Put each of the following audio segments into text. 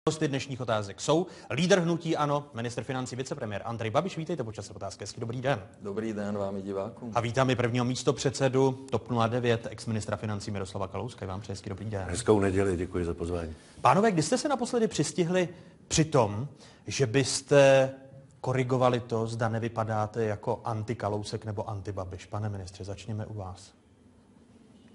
Hosty dnešních otázek jsou lídr hnutí ANO, ministr financí, vicepremiér Andrej Babiš. Vítejte po čase otázky. Hezký dobrý den. Dobrý den vám i divákům. A vítám i prvního místopředsedu TOP 09, exministra financí Miroslava Kalouska. Vám přeji hezký dobrý den. Hezkou neděli, děkuji za pozvání. Pánové, kdy jste se naposledy přistihli při tom, že byste korigovali to, zda nevypadáte jako anti-Kalousek nebo anti-Babiš? Pane ministře, začněme u vás.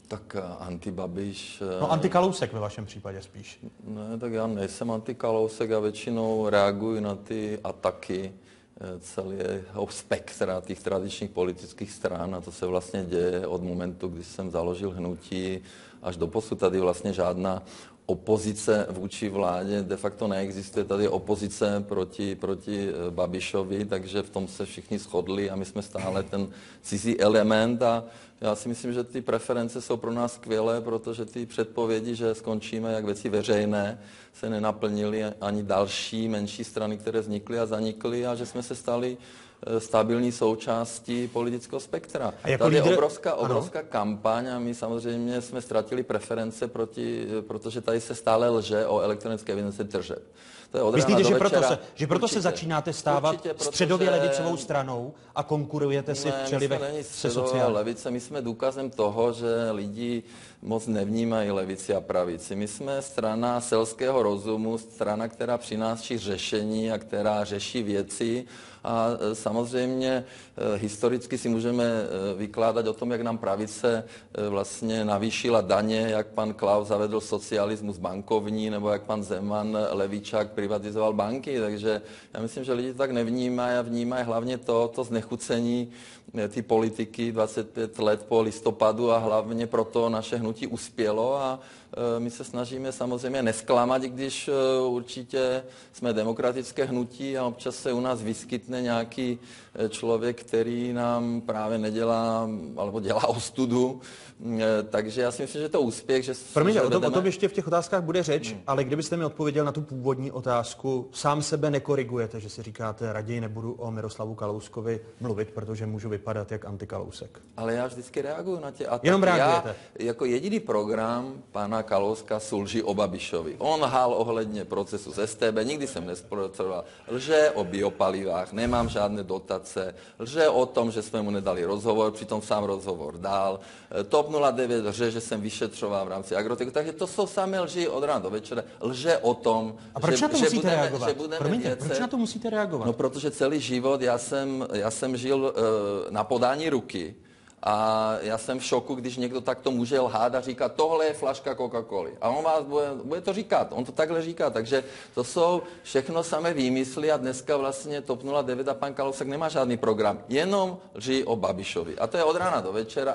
Tak anti-Babiš... No anti-Kalousek ve vašem případě spíš. Ne, tak já nejsem anti-Kalousek a většinou reaguji na ty ataky celého spektra těch tradičních politických stran a to se vlastně děje od momentu, kdy jsem založil hnutí až do posud. Tady vlastně žádná opozice vůči vládě de facto neexistuje. Tady je opozice proti Babišovi, takže v tom se všichni shodli a my jsme stále ten cizí element a já si myslím, že ty preference jsou pro nás skvělé, protože ty předpovědi, že skončíme jak věci veřejné, se nenaplnily ani další menší strany, které vznikly a zanikly a že jsme se stali stabilní součástí politického spektra. Tady je obrovská kampaň a my samozřejmě jsme ztratili preference protože tady se stále lže o elektronické evidenci tržeb. Myslíte, že proto se začínáte stávat středově levicovou stranou a konkurujete si v přelivech se sociální levice. My jsme důkazem toho, že lidi moc nevnímají levici a pravici. My jsme strana selského rozumu, strana, která přináší řešení a která řeší věci. A samozřejmě historicky si můžeme vykládat o tom, jak nám pravice vlastně navýšila daně, jak pan Klaus zavedl socialismus bankovní, nebo jak pan Zeman levičák privatizoval banky. Takže já myslím, že lidi to tak nevnímají a vnímají hlavně to znechucení ty politiky 25 let po listopadu a hlavně proto naše hnutí uspělo a my se snažíme samozřejmě nesklamat, když určitě jsme demokratické hnutí a občas se u nás vyskytne nějaký člověk, který nám právě nedělá, alebo dělá ostudu. Takže já si myslím, že to úspěch, že... Promiňte, o tom ještě v těch otázkách bude řeč, ale kdybyste mi odpověděl na tu původní otázku, sám sebe nekorigujete, že si říkáte, raději nebudu o Miroslavu Kalouskovi mluvit, protože můžu vypadat jak anti-Kalousek. Ale já vždycky reaguju na tě. Jenom reagujete. Já jako jediný program pana Kalouska jsou lži o Babišovi. On lhal ohledně procesu z STB, nikdy jsem nespolupracoval. Lže o biopalivách, nemám žádné dotace. Lže o tom, že jsme mu nedali rozhovor, přitom sám rozhovor dal. TOP 09 lže, že jsem vyšetřoval v rámci Agroteku. Takže to jsou samé lži od rána do večera. Lže o tom, a proč na to musíte reagovat? Promiňte, proč na to musíte reagovat? No, protože celý život já jsem žil na podání ruky. A já jsem v šoku, když někdo takto může lhát a říkat, tohle je flaška Coca-Coly. A on vás bude to říkat, on to takhle říká. Takže to jsou všechno samé výmysly a dneska vlastně TOP 09 a pan Kalousek nemá žádný program. Jenom lži o Babišovi. A to je od rána do večera.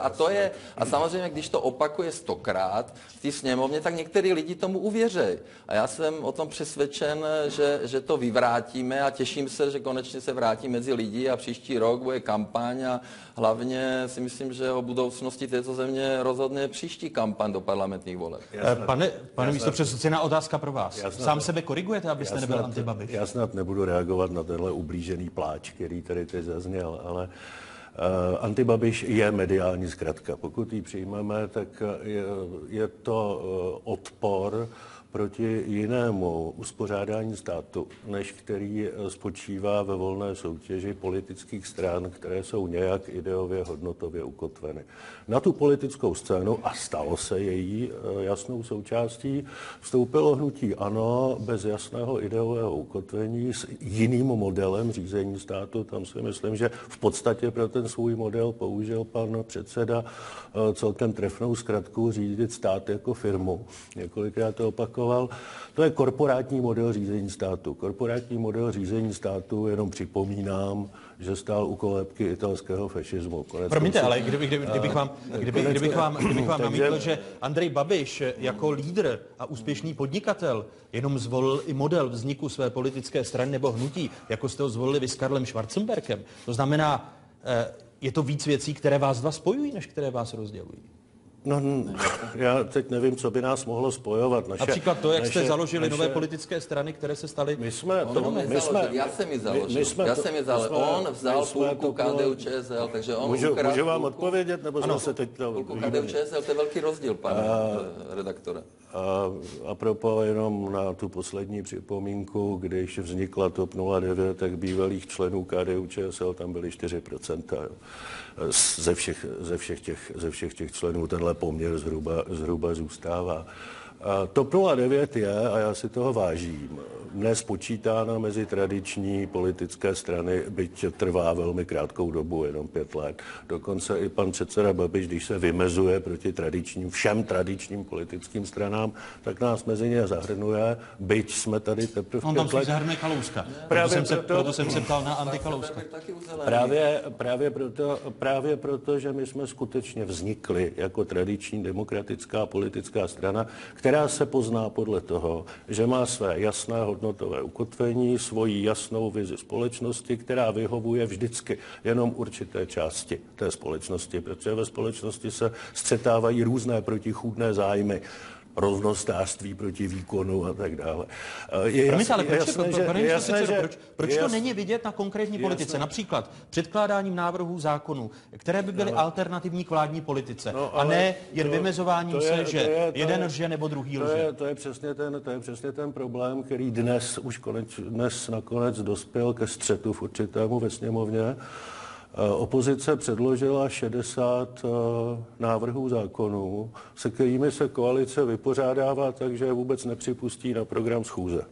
A samozřejmě, když to opakuje 100krát v té sněmovně, tak některý lidi tomu uvěří. A já jsem o tom přesvědčen, že to vyvrátíme a těším se, že konečně se vrátí mezi lidi a příští rok bude kampaň a hlavně si myslím, že o budoucnosti této země rozhodne příští kampaň do parlamentních voleb. Pane místopředsedo, otázka pro vás. Sám sebe korigujete, abyste nebyl anti-Babiš? Já snad nebudu reagovat na tenhle ublížený pláč, který tady teď zazněl, ale anti-Babiš je mediální zkratka. Pokud ji přijmeme, tak je to odpor proti jinému uspořádání státu, než který spočívá ve volné soutěži politických stran, které jsou nějak ideově, hodnotově ukotveny. Na tu politickou scénu, a stalo se její jasnou součástí, vstoupilo hnutí ANO bez jasného ideového ukotvení s jiným modelem řízení státu. Tam si myslím, že v podstatě pro ten svůj model použil pan předseda celkem trefnou zkratku řídit stát jako firmu. Několikrát to opakoval. To je korporátní model řízení státu. Korporátní model řízení státu, jenom připomínám, že stál u kolébky italského fašismu. Promiňte, ale kdybych vám namítl, že Andrej Babiš jako lídr a úspěšný podnikatel jenom zvolil i model vzniku své politické strany nebo hnutí, jako jste ho zvolili vy s Karlem Schwarzenbergem. To znamená, je to víc věcí, které vás dva spojují, než které vás rozdělují. No, já teď nevím, co by nás mohlo spojovat. Například to, jak jste založili nové politické strany, které se staly... Já jsem je založil. On vzal půlku KDU-ČSL, takže on ukradl... Můžu vám odpovědět, nebo jsme se teď... Půlku KDU-ČSL, to je velký rozdíl, pane redaktore. A propos jenom na tu poslední připomínku, když vznikla TOP 09, tak bývalých členů KDU-ČSL tam byly 4%. Jo. Ze všech těch členů tenhle poměr zhruba zůstává. TOP 09 je, a já si toho vážím, dnes počítána mezi tradiční politické strany, byť trvá velmi krátkou dobu, jenom 5 let. Dokonce i pan předseda Babiš, když se vymezuje proti všem tradičním politickým stranám, tak nás mezi ně zahrnuje, byť jsme tady teprve 5 let. On tam zahrnuje Kalouska. Proto jsem se ptal na Antikalouska. Právě proto, že my jsme skutečně vznikli jako tradiční demokratická politická strana, která se pozná podle toho, že má své jasné hodnotové ukotvení, svoji jasnou vizi společnosti, která vyhovuje vždycky jenom určité části té společnosti, protože ve společnosti se střetávají různé protichůdné zájmy, rovnostářství proti výkonu a tak dále. Proč to není vidět na konkrétní politice? Například předkládáním návrhů zákonů, které by byly alternativní k vládní politice, a ne jen vymezováním se, že jeden lže nebo druhý lže. To je přesně ten problém, který dnes nakonec dospěl ke střetu v určitému ve sněmovně. Opozice předložila 60 návrhů zákonů, se kterými se koalice vypořádává tak, že je vůbec nepřipustí na program schůze.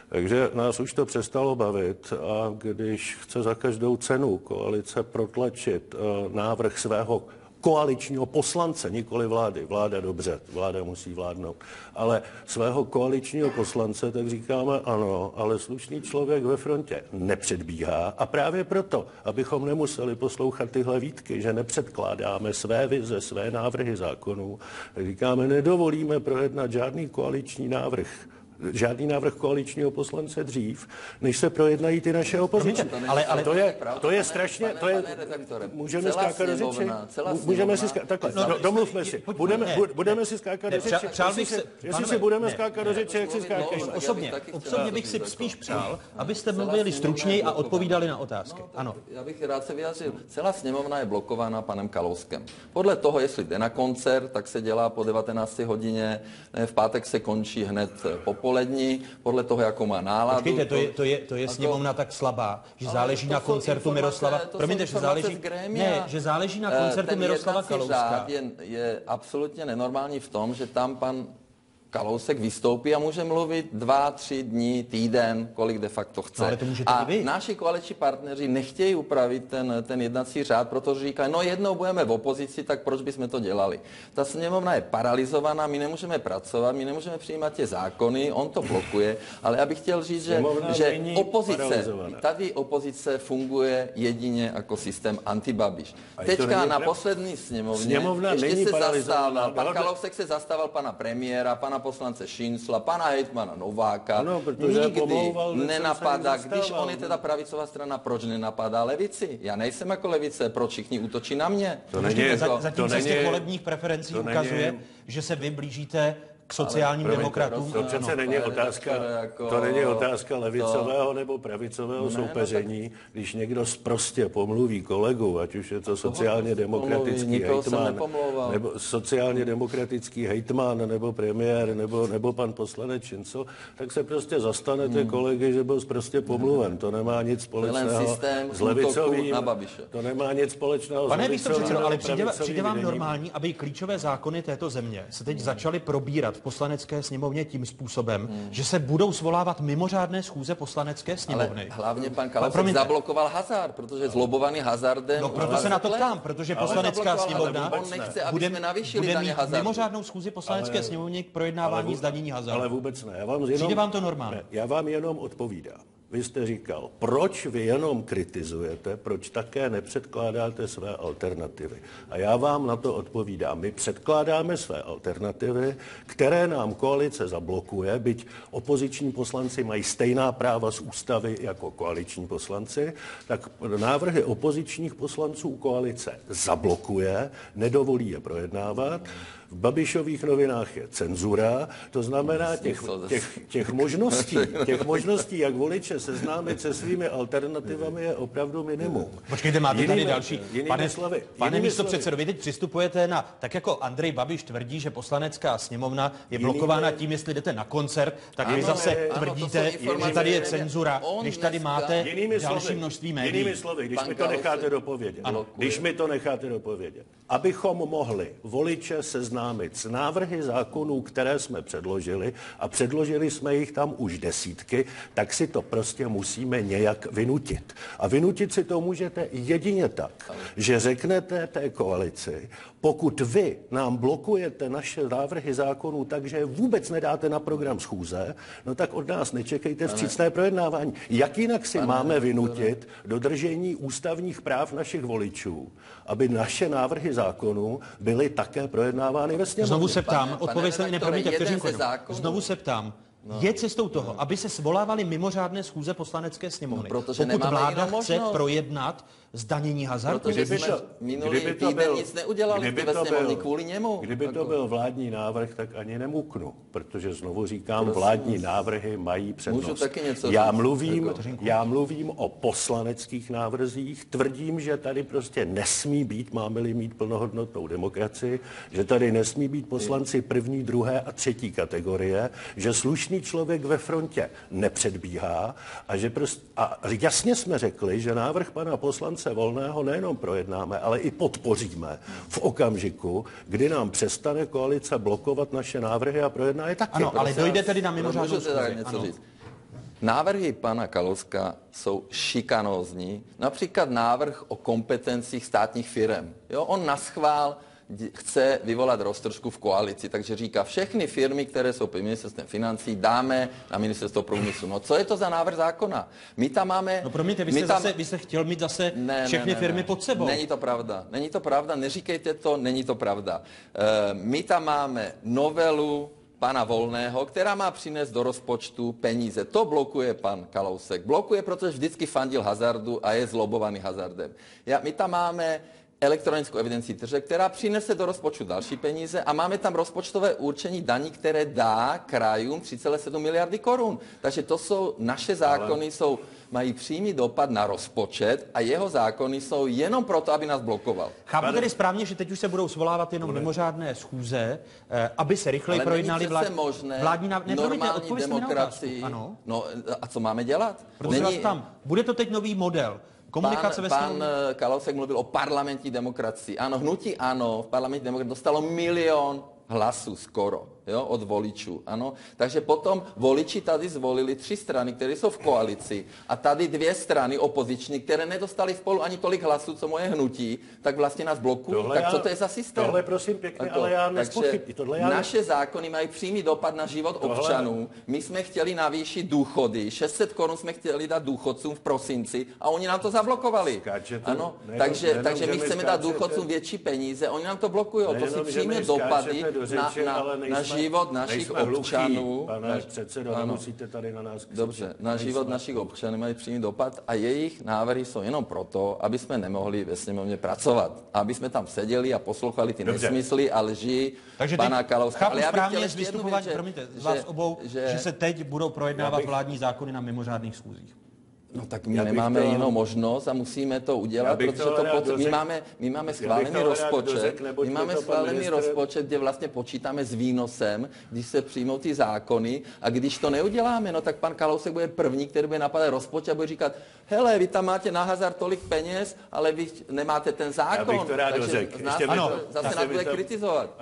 Takže nás už to přestalo bavit a když chce za každou cenu koalice protlačit návrh svého koaličního poslance, nikoli vlády. Vláda dobře, vláda musí vládnout. Ale svého koaličního poslance, tak říkáme ano, ale slušný člověk ve frontě nepředbíhá. A právě proto, abychom nemuseli poslouchat tyhle výtky, že nepředkládáme své vize, své návrhy zákonů, tak říkáme, nedovolíme projednat žádný návrh koaličního poslance dřív, než se projednají ty naše opozice. Ale to je strašně, můžeme skákat do řeči. Můžeme si skákat, takhle, domluvme si. Budeme si skákat do řeči. Jestli si budeme skákat do řeči, jak si skákejme. Osobně bych si spíš přál, abyste mluvili stručněji a odpovídali na otázky. Ano. Já bych rád se vyjádřil. Celá sněmovna je blokována panem Kalouskem. Podle toho, jestli jde na koncert, tak se dělá po 19 hodině, v pátek se končí hned polední, podle toho, jakou má náladu. Počkejte, to je sněmovna tak slabá, že záleží na koncertu Miroslava. Promiňte, že záleží na koncertu Miroslava Kalouska. Je absolutně nenormální v tom, že tam pan Kalousek vystoupí a může mluvit 2-3 dní, týden, kolik de facto chce. No, ale to můžete a i vy. Naši koaliční partneři nechtějí upravit ten jednací řád, protože říkají, no jednou budeme v opozici, tak proč bychom to dělali? Ta sněmovna je paralizovaná, my nemůžeme pracovat, my nemůžeme přijímat tě zákony, on to blokuje, ale já bych chtěl říct, že tady opozice funguje jedině jako systém antibabiš. Teďka na poslední sněmovně ještě se zastával, pan Kalousek se zastával pana premiéra, pana poslance Šincla, pana hejtmana Nováka, nikdy nenapadá, když on je teda pravicová strana, proč nenapadá levici? Já nejsem jako levice, proč všichni útočí na mě? Zatím se z těch volebních preferencí ukazuje, že se vy blížíte k sociálním demokratům. To přece není otázka levicového nebo pravicového soupeření, když někdo prostě pomluví kolegu, ať už je to sociálně demokratický hejtman, nebo premiér, nebo pan poslanec Šincl, tak se prostě zastanete kolegy, že byl prostě pomluven. To nemá nic společného s levicovým. To nemá nic společného s levicovým. Pane místopředsedo, ale přijde vám normální, aby klíčové zákony této země se teď začaly probírat v Poslanecké sněmovně tím způsobem, že se budou svolávat mimořádné schůze Poslanecké sněmovny. Ale hlavně pan Kalousek zablokoval hazard, protože zlobovaný hazardem... No proto se na to ptám, protože Poslanecká sněmovna bude mít mimořádnou schůzi Poslanecké sněmovny k projednávání zdanění hazardu. Ale vůbec ne. Přijde vám to normálně? Já vám jenom odpovídám. Vy jste říkal, proč vy jenom kritizujete, proč také nepředkládáte své alternativy. A já vám na to odpovídám. My předkládáme své alternativy, které nám koalice zablokuje, byť opoziční poslanci mají stejná práva z ústavy jako koaliční poslanci, tak návrhy opozičních poslanců koalice zablokuje, nedovolí je projednávat. V Babišových novinách je cenzura, to znamená těch možností, jak voliče seznámit se svými alternativami, je opravdu minimum. Počkejte, máte tady další. Pane místopředsedo, vy teď přistupujete na, tak jako Andrej Babiš tvrdí, že Poslanecká sněmovna je blokována tím, jestli jdete na koncert, tak vy zase tvrdíte, že tady je cenzura, když tady máte další množství médií. Jinými slovy, když mi to necháte dopovědět. Abychom mohli voliče seznámit s návrhy zákonů, které jsme předložili, a předložili jsme jich tam už desítky, tak si to prostě musíme nějak vynutit. A vynutit si to můžete jedině tak, že řeknete té koalici, pokud vy nám blokujete naše návrhy zákonů tak, že je vůbec nedáte na program schůze, no tak od nás nečekejte vstřícné projednávání. Jak jinak si máme vynutit dodržení ústavních práv našich voličů, aby naše návrhy zákonů byly také projednávány ve sněmovně? Znovu se ptám, odpověď mi nepromiňte vteřinku. Znovu se ptám. Je cestou toho, aby se svolávaly mimořádné schůze Poslanecké sněmovny, pokud vláda chce projednat zdanění hazardu? Protože jsme minulý týden nic neudělali ve sněmovně kvůli němu. Kdyby to byl vládní návrh, tak ani nemuknu, protože znovu říkám, vládní návrhy mají přednost. Můžu taky něco Já mluvím o poslaneckých návrzích, tvrdím, že tady prostě nesmí být, máme-li mít plnohodnotnou demokracii, že tady nesmí být poslanci první, druhé a třetí kategorie, že slušný člověk ve frontě nepředbíhá a jasně jsme řekli, že návrh pana poslance Volného nejenom projednáme, ale i podpoříme v okamžiku, kdy nám přestane koalice blokovat naše návrhy a projedná je taky. Ano, ale dojde tedy na mimořádnou schůzi. Návrhy pana Kalouska jsou šikanózní. Například návrh o kompetencích státních firem. Jo, on naschvál chce vyvolat roztržku v koalici, takže říká, všechny firmy, které jsou pod ministerstvem financí, dáme na ministerstvo průmyslu. No co je to za návrh zákona? My tam máme... No promiňte, vy jste chtěl mít zase všechny firmy pod sebou. Není to pravda, neříkejte to, není to pravda. My tam máme novelu pana Volného, která má přinést do rozpočtu peníze. To blokuje pan Kalousek. Blokuje, protože vždycky fandil hazardu a je zlobovaný hazardem. My tam máme elektronickou evidenci tržeb, která přinese do rozpočtu další peníze a máme tam rozpočtové určení daní, které dá krajům 3,7 miliardy korun. Takže to jsou naše zákony, mají přímý dopad na rozpočet a jeho zákony jsou jenom proto, aby nás blokoval. Chápu tedy správně, že teď už se budou svolávat jenom mimořádné schůze, aby se rychleji projednali vládní normální demokracii. Ano. No a co máme dělat? Bude to teď nový model. Pan Kalousek mluvil o parlamentní demokracii. Ano, hnutí ANO v parlamentní demokracii dostalo 1 milion hlasů skoro, jo, od voličů, ano. Takže potom voliči tady zvolili 3 strany, které jsou v koalici a tady 2 strany opoziční, které nedostali spolu ani tolik hlasů, co moje hnutí, tak vlastně nás blokují. Tak co to je za systém? Tohle prosím pěkně, ale já nezpochybňuji. Naše zákony mají přímý dopad na život občanů. My jsme chtěli navýšit důchody, 600 korun jsme chtěli dát důchodcům v prosinci a oni nám to zablokovali. Ano, takže my chceme dát důchodcům větší peníze, oni nám to blokují. To si přímé dopady na život našich občanů. Pane předsedo, nemusíte tady na nás křičet. Dobře, na život našich občanů mají přímý dopad a jejich návrhy jsou jenom proto, aby jsme nemohli ve sněmovně pracovat. Aby jsme tam seděli a poslouchali ty nesmysly a lži pana Kalouska. Chápu správně z vystupování, promiňte, z vás obou, že se teď budou projednávat vládní zákony na mimořádných schůzích. No tak my nemáme jinou možnost a musíme to udělat, protože my máme schválený rozpočet. My máme schválený rozpočet, kde vlastně počítáme s výnosem, když se přijmou ty zákony a když to neuděláme, no tak pan Kalousek bude první, který bude napadat rozpočet a bude říkat, hele, vy tam máte na hazard tolik peněz, ale vy nemáte ten zákon. Já bych to rád dořekl. Zase nás bude kritizovat.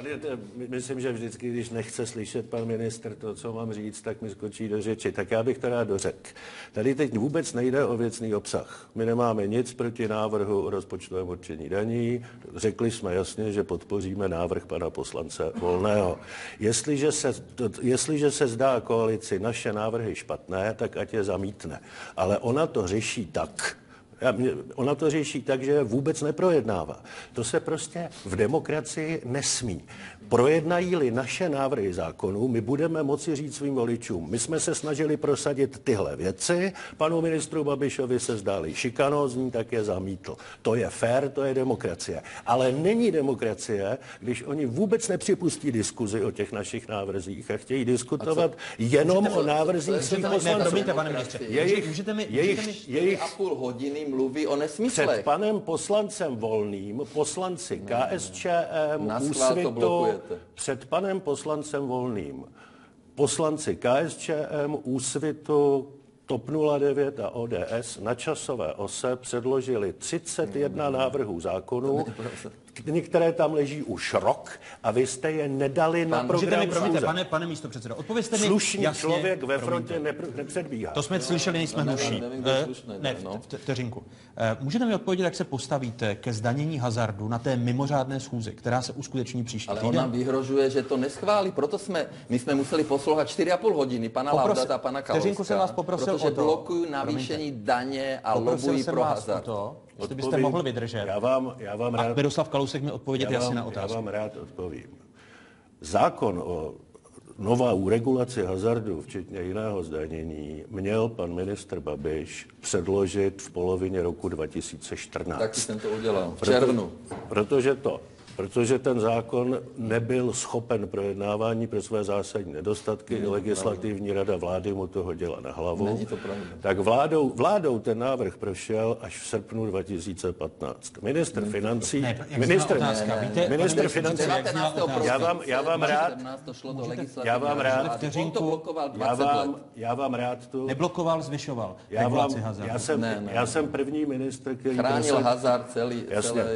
Myslím, že vždycky, když nechce slyšet pan ministr to, co mám říct, tak mi skočí do řeči. Tak já bych to rád dořekl. Tady teď vůbec nejde o věcný obsah. My nemáme nic proti návrhu o rozpočtovém určení daní. Řekli jsme jasně, že podpoříme návrh pana poslance Volného. Jestliže se zdá koalici naše návrhy špatné, tak ať je zamítne. Ale ona to řeší tak, Ona to řeší tak, že vůbec neprojednává. To se prostě v demokracii nesmí. Projednají-li naše návrhy zákonů, my budeme moci říct svým voličům, my jsme se snažili prosadit tyhle věci, panu ministru Babišovi se zdály šikanózní, tak je zamítl. To je fér, to je demokracie. Ale není demokracie, když oni vůbec nepřipustí diskuzi o těch našich návrzích a chtějí diskutovat jenom o návrzích svých poslanců. Promiňte, pane ministře. Jejich a půl hodiny mluví o nesmyslech. Před panem poslancem Volným, poslanci KSČM, Úsvitu, před panem poslancem Volným, poslanci KSČM, Úsvitu, TOP 09 a ODS na časové ose předložili 31 návrhů zákonů, některé tam leží už rok a vy jste je nedali na program schůze. Pane místopředsedo, odpovězte mi Slušný jasně, člověk ve frontě nepředbíhá. To jsme slyšeli, nejsme hluší. Ne, vteřinku. Můžete mi odpovědět, jak se postavíte ke zdanění hazardu na té mimořádné schůzi, která se uskuteční příští týden? Ale on nám vyhrožuje, že to neschválí, proto my jsme museli poslouchat 4,5 hodiny pana Laudata a pana Kalouska, jsem vás poprosil protože o to, blokují navýšení daně a lobují pro hazard. Jestli byste mohl vydržet. Já vám rád, a Miroslav Kalousek mi odpovědět jasně na otázku. Já vám rád odpovím. Zákon o novou regulaci hazardu, včetně jiného zdanění, měl pan ministr Babiš předložit v polovině roku 2014. Taky jsem to udělal. V červnu. Protože ten zákon nebyl schopen projednávání pro své zásadní nedostatky. Legislativní rada vlády mu to hodila na hlavu. Není to pravda. Tak vládou ten návrh prošel až v srpnu 2015. Ministr financí... Ministr financí... Já vám rád tu... Neblokoval, zvyšoval regulaci hazardu. Já jsem první ministr, který... Chránil hazard celý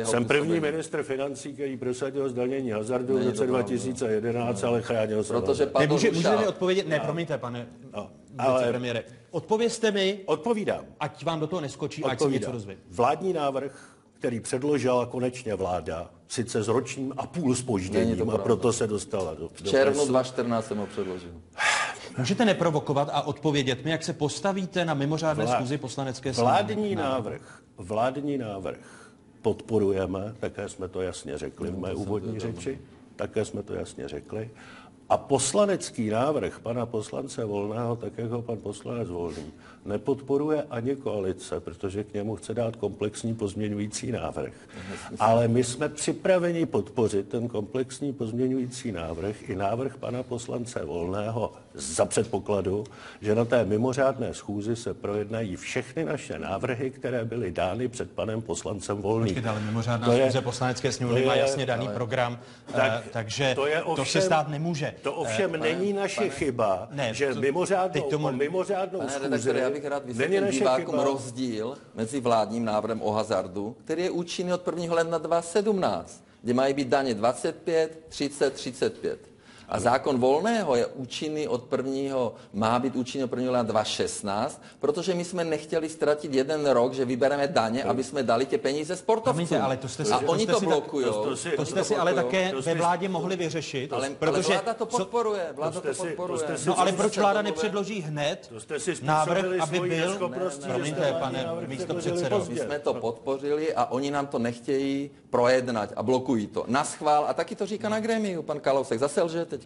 Jsem první ministr financí, který prosadil zdanění hazardu v roce 2011, ale chránil se. Můžete mi odpovědět? Ne, promiňte, pane vicepremiére. Odpovězte mi. Odpovídám. Ať vám do toho neskočí, ať si něco dozvím. Vládní návrh, který předložila konečně vláda, sice s ročním a půl zpožděním, a proto se dostala do v červnu 2014 jsem ho předložil. Můžete neprovokovat a odpovědět mi, jak se postavíte na mimořádné schůzi poslanecké sněmovny? Vládní návrh podporujeme, také jsme to jasně řekli v mé úvodní řeči, a poslanecký návrh pana poslance Volného, tak jako pan poslanec Volný, nepodporuje ani koalice, protože k němu chce dát komplexní pozměňující návrh. Ale my jsme připraveni podpořit ten komplexní pozměňující návrh i návrh pana poslance Volného za předpokladu, že na té mimořádné schůzi se projednají všechny naše návrhy, které byly dány před panem poslancem Volným. Počkejte, ale mimořádná schůze poslanecké sněmovny má jasně daný program, takže to se stát nemůže. To ovšem není naše chyba, že mimořádnou schůzi... Já bych rád vysvětlil divákům rozdíl mezi vládním návrhem o hazardu, který je účinný od 1. ledna 2017, kde mají být daně 25, 30, 35. A zákon Volného je účinný má být účinný od 1. ledna 2016, protože my jsme nechtěli ztratit jeden rok, že vybereme daně, aby jsme dali ty peníze sportovcům. A oni to blokují. To jste si ale také ve vládě mohli vyřešit. Ale vláda to podporuje. No ale proč vláda nepředloží hned návrh, aby byl... Promiňte, pane místopředsedo. My jsme to podpořili a oni nám to nechtějí projednat a blokují to. Naschvál, a taky to říká na grémiu pan Kalousek. Zase lžete.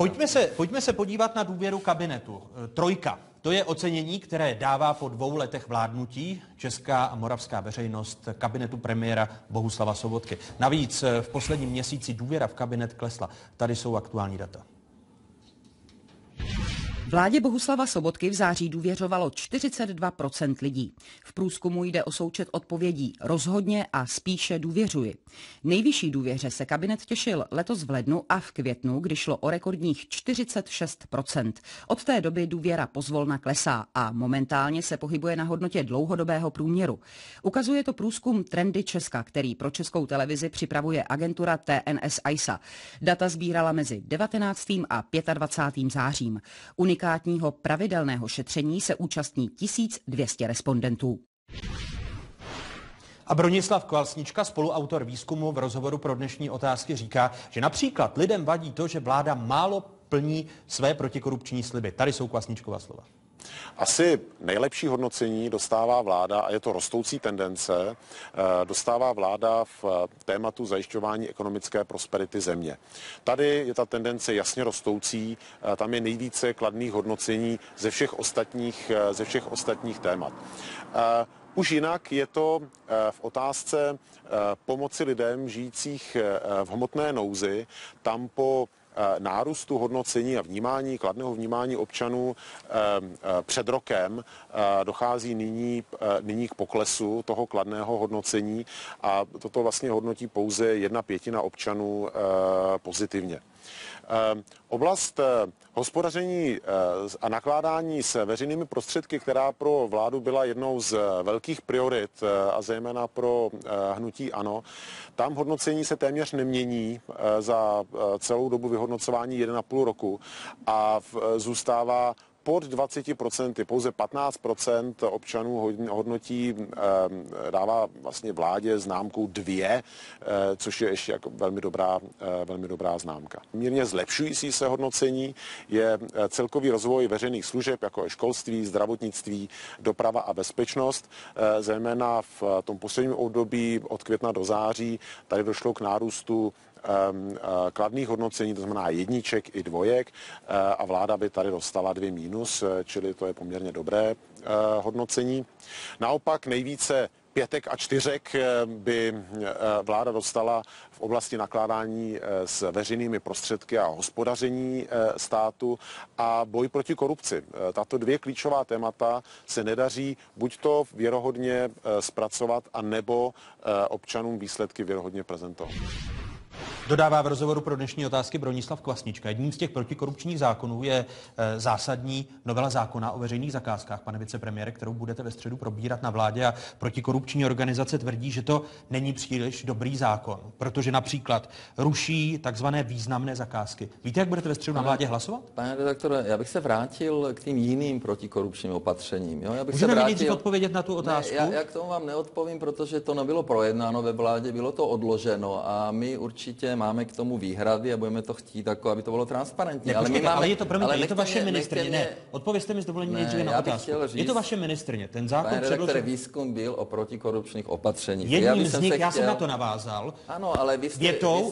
Pojďme se podívat na důvěru kabinetu. Trojka. To je ocenění, které dává po 2 letech vládnutí česká a moravská veřejnost kabinetu premiéra Bohuslava Sobotky. Navíc v posledním měsíci důvěra v kabinet klesla. Tady jsou aktuální data. Vládě Bohuslava Sobotky v září důvěřovalo 42% lidí. V průzkumu jde o součet odpovědí rozhodně a spíše důvěřuji. Nejvyšší důvěře se kabinet těšil letos v lednu a v květnu, kdy šlo o rekordních 46%. Od té doby důvěra pozvolna klesá a momentálně se pohybuje na hodnotě dlouhodobého průměru. Ukazuje to průzkum Trendy Česka, který pro Českou televizi připravuje agentura TNS ISA. Data sbírala mezi 19. a 25. zářím. Unikátního pravidelného šetření se účastní 1200 respondentů. A Bronislav Kvalsnička, spoluautor výzkumu, v rozhovoru pro Dnešní otázky říká, že například lidem vadí to, že vláda málo plní své protikorupční sliby. Tady jsou Kvalsničkova slova. Asi nejlepší hodnocení dostává vláda, a je to rostoucí tendence, dostává vláda v tématu zajišťování ekonomické prosperity země. Tady je ta tendence jasně rostoucí, tam je nejvíce kladných hodnocení ze všech ostatních témat. Už jinak je to v otázce pomoci lidem žijících v hmotné nouzi. Tam po nárůstu hodnocení a vnímání, kladného vnímání občanů před rokem dochází nyní k poklesu toho kladného hodnocení a toto vlastně hodnotí pouze 1/5 občanů pozitivně. Oblast hospodaření a nakládání s veřejnými prostředky, která pro vládu byla jednou z velkých priorit a zejména pro hnutí ANO, tam hodnocení se téměř nemění za celou dobu vyhodnocování 1,5 roku a zůstává pod 20%, pouze 15% občanů hodnotí, dává vlastně vládě známkou 2, což je ještě jako velmi dobrá známka. Mírně zlepšující se hodnocení je celkový rozvoj veřejných služeb, jako je školství, zdravotnictví, doprava a bezpečnost. Zejména v tom posledním období od května do září tady došlo k nárůstu kladných hodnocení, to znamená 1 i 2, a vláda by tady dostala 2-, čili to je poměrně dobré hodnocení. Naopak nejvíce 5 a 4 by vláda dostala v oblasti nakládání s veřejnými prostředky a hospodaření státu a boj proti korupci. Tato 2 klíčová témata se nedaří buď to věrohodně zpracovat, anebo občanům výsledky věrohodně prezentovat. Dodává v rozhovoru pro dnešní otázky Bronislav Kvasnička. Jedním z těch protikorupčních zákonů je zásadní novela zákona o veřejných zakázkách, pane vicepremiére, kterou budete ve středu probírat na vládě, a protikorupční organizace tvrdí, že to není příliš dobrý zákon, protože například ruší takzvané významné zakázky. Víte, jak budete ve středu na vládě hlasovat? Pane redaktore, já bych se vrátil k tým jiným protikorupčním opatřením. Jo? Můžeme mi nejdřív odpovědět na tu otázku? Ne, já k tomu vám neodpovím, protože to nebylo projednáno ve vládě, bylo to odloženo a my určitě máme k tomu výhrady a budeme to chtít, jako, aby to bylo transparentní. Ne, ale je to, promiňte, je to vaše ministryně. Ne, odpovězte mi s dovolením nejdříve na otázku. Je to vaše ministryně. Ten zákon předložil. Výzkum byl o protikorupčních opatřeních. Jedním z nich, já jsem na to navázal. Ano, ale vy jste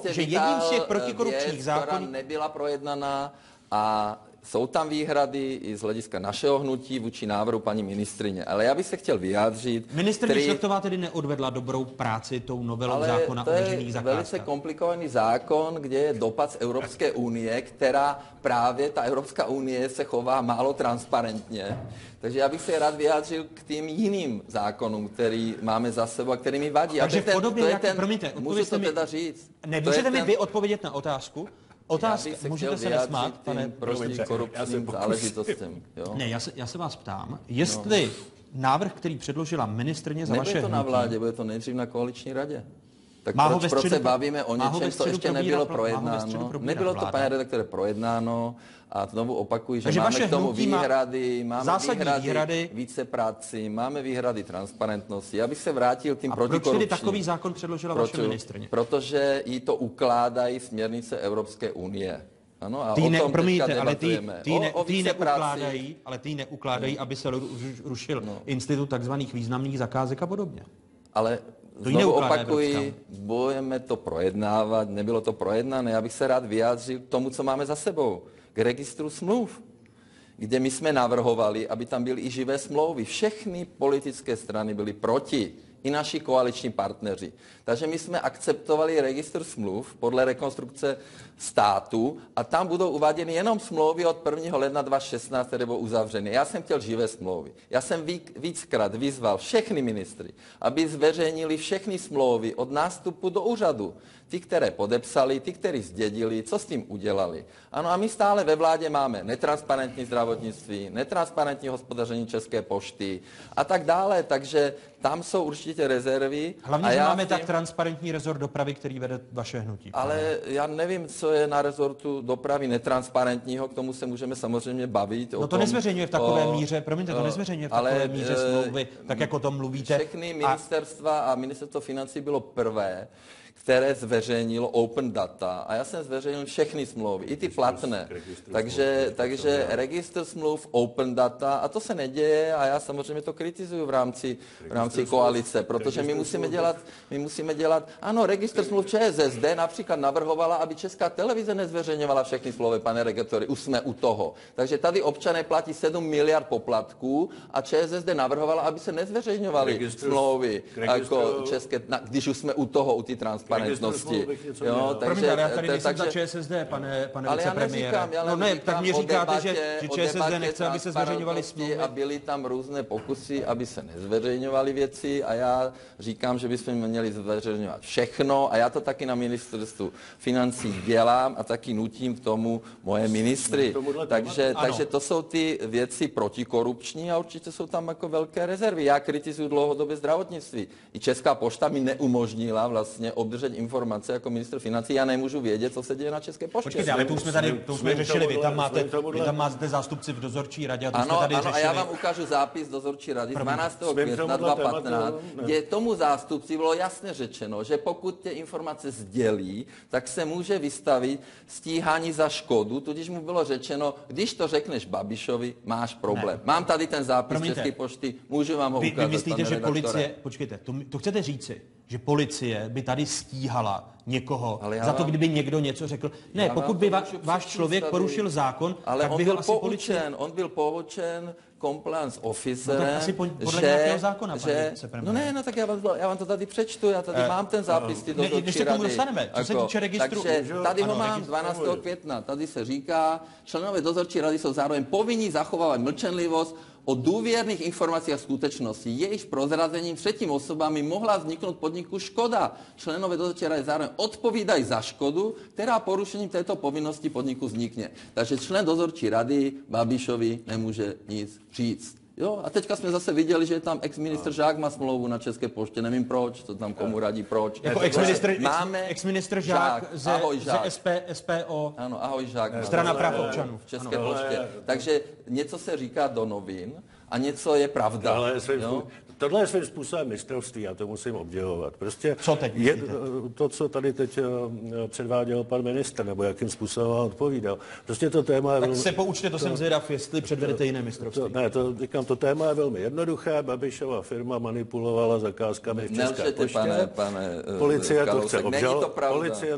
že jedním z těch protikorupčních zákonů nebyla projednaná a jsou tam výhrady i z hlediska našeho hnutí vůči návrhu paní ministryně. Ale já bych se chtěl vyjádřit. Ministryně Šlechtová tedy neodvedla dobrou práci tou novelou zákona o veřejných zakázkách. Ale to je velice komplikovaný zákon, kde je dopad z Evropské unie, která právě ta Evropská unie se chová málo transparentně. Takže já bych se rád vyjádřil k tým jiným zákonům, který máme za sebou a který mi vadí. Takže v podobě, promiňte, můžu to teda říct. Nemůžete mi vy odpovědět na otázku? Otázka, můžete se nesmát, pane protikorupčním záležitostem. Ne, já se vás ptám, jestli návrh, který předložila ministryně za vaše hnutí... Nebude to na vládě, bude to nejdřív na koaliční radě. Tak proč se bavíme o něčem, co ještě nebylo projednáno? Nebylo to, pane redaktore, projednáno a znovu opakuji, že máme k tomu výhrady, máme výhrady vícepráci, máme výhrady transparentnosti. Já bych se vrátil tím protikorupčním. Proč tedy takový zákon předložila vaše ministryně? Protože jí to ukládají směrnice Evropské unie. Ano, a ty neukládají, aby se rušil institut takzvaných významných zakázek a podobně. Ale znovu opakuji, budeme to projednávat, nebylo to projednané. Já bych se rád vyjádřil k tomu, co máme za sebou, k registru smluv, kde my jsme navrhovali, aby tam byly i živé smlouvy. Všechny politické strany byly proti, i naši koaliční partneři. Takže my jsme akceptovali registr smluv podle rekonstrukce státu a tam budou uváděny jenom smlouvy od 1. ledna 2016, které budou uzavřeny. Já jsem chtěl živé smlouvy. Já jsem víckrát vyzval všechny ministry, aby zveřejnili všechny smlouvy od nástupu do úřadu. Ty, které podepsali, ty, které zdědili, co s tím udělali. Ano, a my stále ve vládě máme netransparentní zdravotnictví, netransparentní hospodaření České pošty a tak dále. Takže tam jsou určitě rezervy. Hlavně, že máme tak transparentní rezort dopravy, který vede vaše hnutí. Ale já nevím, co je na rezortu dopravy netransparentního, k tomu se můžeme samozřejmě bavit. No to nezveřejňuje v takové míře, promiňte, to nezveřejňuje v takové míře smlouvy, tak jako o tom mluvíte. Všechny ministerstva a ministerstvo financí bylo prvé, které zveřejnilo Open Data a já jsem zveřejnil všechny smlouvy, i ty platné. Takže registr smluv, Open Data a to se neděje a já samozřejmě to kritizuju v rámci koalice, protože my musíme dělat, ano, registr smluv ČSSD například navrhovala, aby Česká televize nezveřejňovala všechny smlouvy, pane redaktori, už jsme u toho. Takže tady občané platí 7 miliard poplatků a ČSSD navrhovala, aby se nezveřejňovaly smlouvy, jako české, když už jsme u toho, u té transparentnosti. Jo, takže já tady nejsem za ČSSD, pane vicepremiére. No ne, tak mě říkáte, že ČSSD nechce, aby se zveřejňovaly smlouvy. A byly tam různé pokusy, aby se nezveřejňovaly věci a já říkám, že bychom měli zveřejňovat všechno a já to taky na ministerstvu financí dělám a taky nutím k tomu moje ministry. Takže to jsou ty věci protikorupční a určitě jsou tam jako velké rezervy. Já kritizuju dlouhodobě zdravotnictví. I Česká pošta mi neumožnila vlastně obdržet informace jako ministr financí. Já nemůžu vědět, co se děje na České poště. Počkejte, ale to jsme řešili. Vy tam máte zástupci v dozorčí radě a to jsme tady řešili. A já vám ukážu zápis dozorčí rady z 12. května 2015, kde tomu zástupci bylo jasně řečeno, že pokud ty informace sdělí, tak se může vystavit stíhání za škodu, tudíž mu bylo řečeno, když to řekneš Babišovi, máš problém. Ne. Mám tady ten zápis České pošty, můžu vám ho ukázat. Vy myslíte, že policie, počkejte, to chcete říci, že policie by tady stíhala někoho za to, kdyby někdo něco řekl. Ne, pokud by váš člověk porušil zákon, tak by ho asi policie... On byl poučen compliance officerem, no to asi podle nějakého zákona, pane vicepremiére. Tak já vám to tady přečtu, já tady mám ten zápis ty dozorčí rady. Co se týče registru... Takže tady ho mám 12. května, tady se říká, členové dozorčí rady jsou zároveň povinni zachovávat mlčenlivost o důvěrných informacích a skutečností. Jejichž prozrazením třetím osobám mohla vzniknout podniku škoda. Členové dozorčí rady zároveň odpovídají za škodu, která porušením této povinnosti podniku vznikne. Takže člen dozorčí rady Babišovi nemůže nic říct. Jo, a teďka jsme zase viděli, že tam ex-ministr Žák má smlouvu na České poště, nevím proč, to tam komu radí proč. Jako ex-ministr Žák ze SPO. Ano, ahoj Žák. Strana práv občanů. V České poště. Takže něco se říká do novin a něco je pravda. Tohle je svým způsobem mistrovství, já to musím obdivovat. Prostě co teď to, co tady teď předváděl pan ministr, nebo jakým způsobem odpovídal. Prostě to téma je tak se poučte, to jsem zvědav, jestli předvedete jiné mistrovství. To téma je velmi jednoduché. Babišova firma manipulovala zakázkami v České poště. Policie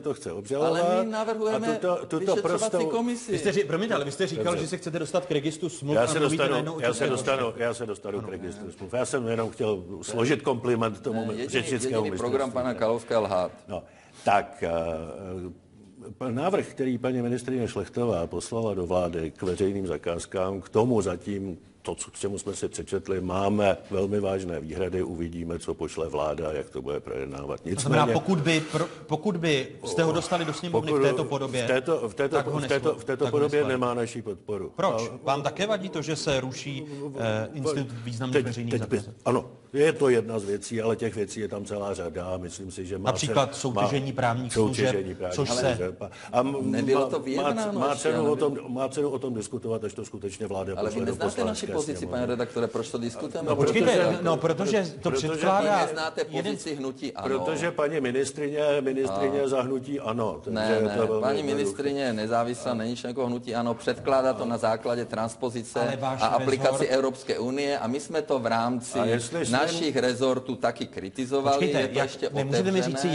to chce obžalovat. Ale my navrhujeme vyšetřovací komisi. Promiňte, ale vy jste říkal, že se chcete dostat k registru smluv. Já se dostanu k registru smluv. Já jsem jenom chtěl složit kompliment tomu řečnickému mistrovství. Program pana Kalouska lhát. No, tak návrh, který paní ministryně Šlechtová poslala do vlády k veřejným zakázkám, k tomu zatím to, k čemu jsme si přečetli, máme velmi vážné výhrady, uvidíme, co pošle vláda, jak to bude projednávat. Nicméně, pokud by jste ho dostali do sněmovny v této podobě, v této podobě nemá naší podporu. Proč? Vám také vadí to, že se ruší institut významných veřejných zakázek? Ano, je to jedna z věcí, ale těch věcí je tam celá řada. Myslím si, že například soutěžení právních služeb, což se... Nebylo to vyjednáno. Má cenu o tom diskutovat, až to skutečně vláda pošle do Poslanecké pozici, pane redaktore, proč to diskutujeme? Protože to předkládá... Vy neznáte pozici hnutí ANO. Protože paní ministrině za hnutí ANO. Ne, paní ministrině je nezávislá, není členkou hnutí ANO, předkládá to na základě transpozice a aplikaci Evropské unie a my jsme to v rámci našich rezortů taky kritizovali. Počkejte, nemůžete mi říci,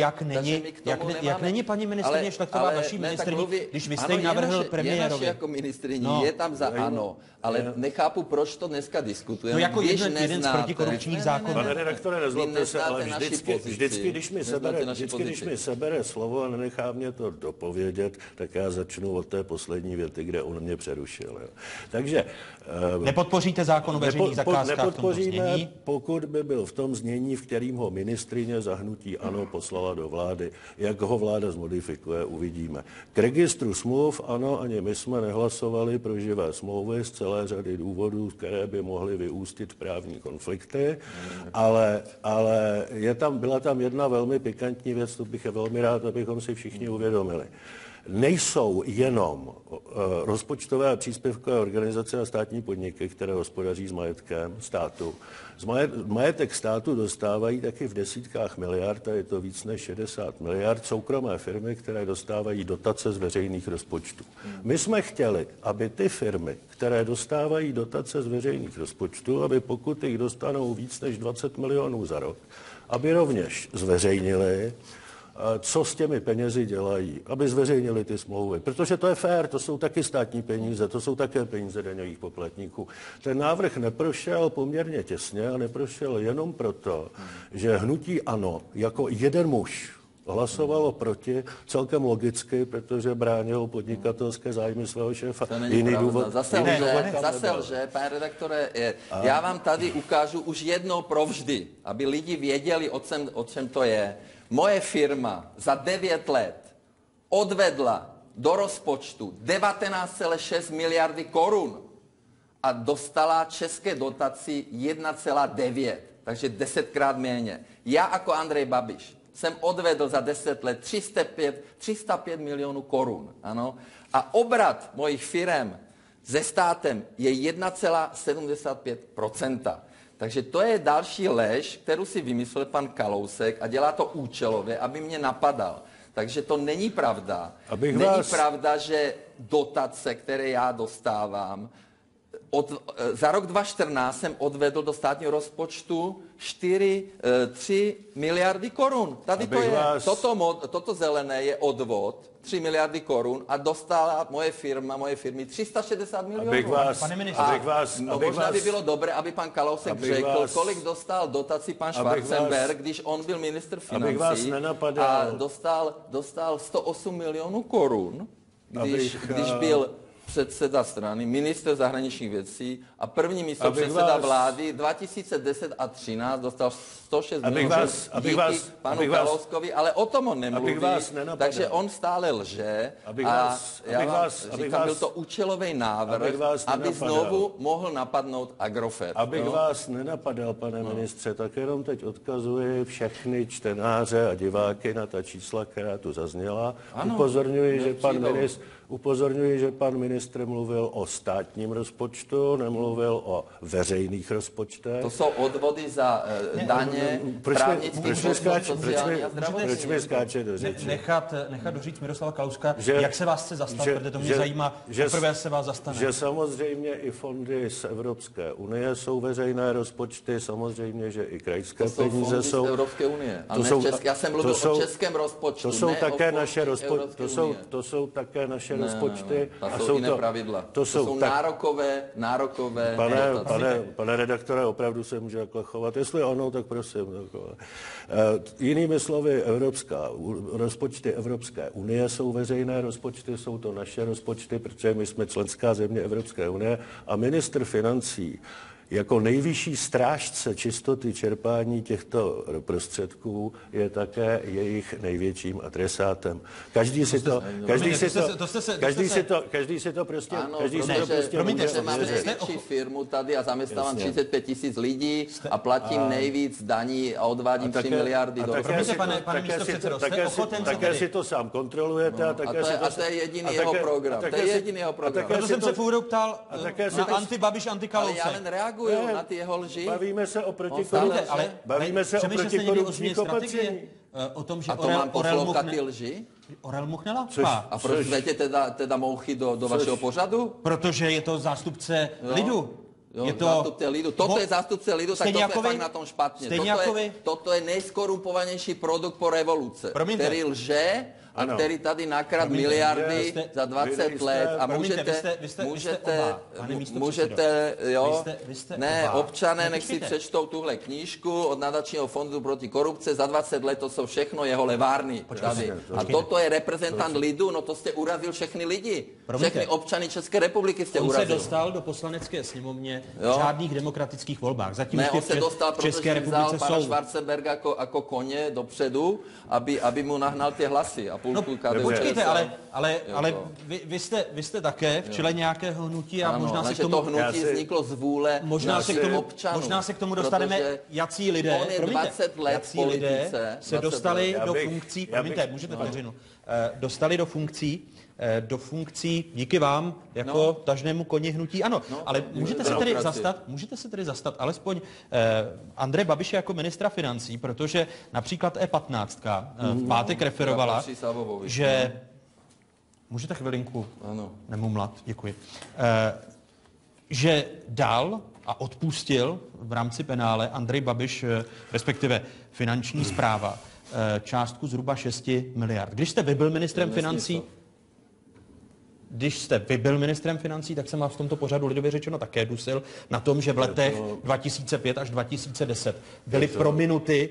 jak není paní ministrině Šlechtová vaší ministriní, když vy jste ji navrhl premiérovi. Je naši jako ministriní, je tam za ANO, ale nechápu, proč to dneska diskutujeme. No jako jeden z protikorupčních zákonů. Pane redaktore, nezlobte se, ale vždycky, když mi sebere slovo a nenechá mě to dopovědět, tak já začnu od té poslední věty, kde on mě přerušil. Jo. Takže... Nepodpoříte zákon o veřejných zakázkách nepodpoříme, pokud by byl v tom znění, v kterým ho ministrině za hnutí ANO poslala do vlády. Jak ho vláda zmodifikuje, uvidíme. K registru smluv, ano, ani my jsme nehlasovali pro živé smlouvy z celé řady důvodů, které by mohly vyústit v právní konflikty, ale byla tam jedna velmi pikantní věc, to bych je velmi rád, abychom si všichni uvědomili. nejsou jenom rozpočtové a příspěvkové organizace a státní podniky, které hospodaří s majetkem státu. Majetek státu dostávají taky v desítkách miliard, a je to víc než 60 miliard, soukromé firmy, které dostávají dotace z veřejných rozpočtů. My jsme chtěli, aby ty firmy, které dostávají dotace z veřejných rozpočtů, aby pokud jich dostanou víc než 20 milionů za rok, aby rovněž zveřejnili, co s těmi penězi dělají, aby zveřejnili ty smlouvy. Protože to je fér, to jsou taky státní peníze, to jsou také peníze daňových poplatníků. Ten návrh neprošel poměrně těsně a neprošel jenom proto, že hnutí ANO jako jeden muž hlasovalo proti, celkem logicky, protože bránil podnikatelské zájmy svého šéfa. Jiný důvod. Zase lže, pane redaktore, já vám tady ukážu už jednou provždy, aby lidi věděli, o čem to je. Moje firma za 9 let odvedla do rozpočtu 19,6 miliardy korun a dostala české dotaci 1,9, takže 10krát méně. Já jako Andrej Babiš jsem odvedl za 10 let 305 milionů korun. Ano? A obrat mojich firem se státem je 1,75%. Takže to je další lež, kterou si vymyslel pan Kalousek a dělá to účelově, aby mě napadal. Takže to není pravda. Není pravda, že dotace, které já dostávám, za rok 2014 jsem odvedl do státního rozpočtu 3 miliardy korun. Tady to je. Toto zelené je odvod 3 miliardy korun a dostala moje firmy 360 milionů. Možná by bylo dobré, aby pan Kalousek řekl, kolik dostal dotací pan Schwarzenberg, když on byl ministr financí a dostal 108 milionů korun, když byl předseda strany, ministr zahraničních věcí a první místopředseda vlády 2010 a 2013 dostal 106 milionů díky panu Kalouskovi, ale o tom on nemluví, takže on stále lže a já vám říkám, byl to účelový návrh, aby znovu mohl napadnout Agrofert. Abych vás nenapadal, pane ministře, tak jenom teď odkazuji všechny čtenáře a diváky na ta čísla, která tu zazněla. Upozorňuji, že pan ministr mluvil o státním rozpočtu, nemluvil o veřejných rozpočtech. To jsou odvody za daně, právnický sociální a zdravotní. Proč mi skáče do řeči? Nechat doříct Miroslava Kalouska, jak se vás chce zastat, protože to mě zajímá, poprvé se vás zastane. Že samozřejmě i fondy z Evropské unie jsou veřejné rozpočty, samozřejmě, že i krajské peníze jsou. Z Evropské unie. Já jsem mluvil o českém rozpočtu, to jsou také naše rozpočty. To jsou také naše rozpočty. To jsou jiné pravidla. To jsou nárokové. Pane redaktore, opravdu se může takhle chovat. Jestli ano, tak prosím. Jinými slovy, rozpočty Evropské unie jsou veřejné rozpočty, jsou to naše rozpočty, protože my jsme členská země Evropské unie a ministr financí jako nejvyšší strážce čistoty čerpání těchto prostředků je také jejich největším adresátem. Každý si to prostě... Promiňte, mám největší firmu tady a zaměstnávám 35 000 lidí a platím nejvíc daní a odvádím 3 miliardy do... Promiňte, pane místopředsedo, jste ochoten... Také si to sám kontrolujete a také si to... A to je jediný jeho program. Proto jsem se v úvodu ptal na anti-Babiš, anti-Kalousek. Na ty jeho lži. Bavíme se o protikorupčních opatření. O tom, že Orel Much nelapá. A proč jdete teda mouchy do vašeho pořadu? Protože je to zástupce lidu. Zástupce lidu. Toto je zástupce lidu, tak toto je fakt na tom špatně. Toto je nejskorumpovanější produkt po revoluce, který lže a který tady nakrát miliardy za 20 let a můžete, občané nech si přečtou tuhle knížku od nadačního fondu proti korupce, za 20 let to jsou všechno jeho levárny tady. A toto je reprezentant lidu, no to jste urazil všechny lidi. Všechny občany České republiky jste urazil. On se dostal do poslanecké sněmovně v žádných demokratických volbách. Zatím on se dostal, protože vzal pana Schwarzenberga jako koně dopředu, aby mu nahnal ty hlasy. Počkejte, ale vy jste také v čele nějakého hnutí a možná se k tomu... to hnutí vzniklo z vůle občanů. Možná se k tomu dostaneme, jací lidé, on je 20 let se dostali do funkcí, promiňte, můžete vteřinu, dostali do funkcí díky vám, jako tažnému koni hnutí ANO. Ale můžete se tedy zastat alespoň Andreje Babiše jako ministra financí, protože například E15 v pátek referovala, že... Můžete chvilinku nemumlat, děkuji. Že dal a odpustil v rámci penále Andrej Babiš, respektive finanční správa, částku zhruba 6 miliard. Když jste vy byl ministrem financí, tak jsem vás v tomto pořadu lidově řečeno také dusil na tom, že v letech 2005 až 2010 byly prominuty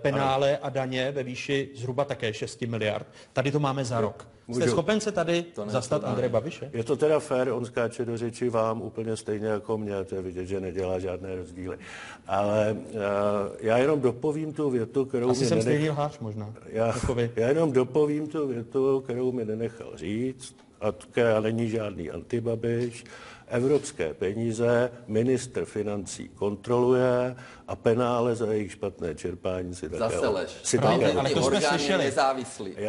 penále a daně ve výši zhruba také 6 miliard. Tady to máme za rok. Jste schopen se tady zastat Andreje Babiše? Je to teda fér, on skáče do řeči vám úplně stejně jako mě, to je vidět, že nedělá žádné rozdíly. Ale já jenom dopovím tu větu, kterou Asi jsem stejný lhář možná. Já jenom dopovím tu větu, kterou mi nenechal říct, a která není žádný antibabiš. Evropské peníze ministr financí kontroluje a penále za jejich špatné čerpání si také... Ale to jsme slyšeli.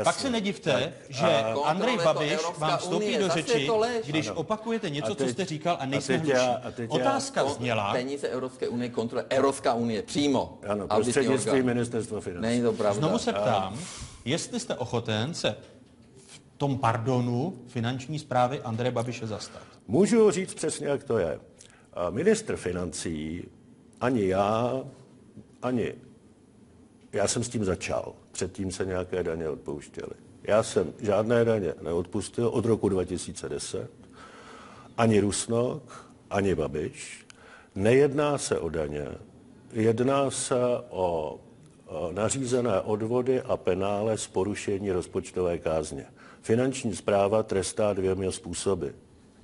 Pak se nedivte, že Andrej Babiš vám vstoupí do řeči, když opakujete něco, co jste říkal a nejsme hluší. Otázka zněla... Peníze Evropské unie kontroluje Evropská unie přímo. Ano, prostřednictvím ministerstva financí. Není to pravda. Znovu se ptám, jestli jste ochoten se v tom pardonu finanční správy Andreje Babiše zastat. Můžu říct přesně, jak to je. Ministr financí, ani já jsem s tím začal. Předtím se nějaké daně odpouštěly. Já jsem žádné daně neodpustil od roku 2010. Ani Rusnok, ani Babiš. Nejedná se o daně, jedná se o nařízené odvody a penále z porušení rozpočtové kázně. Finanční správa trestá 2 způsoby.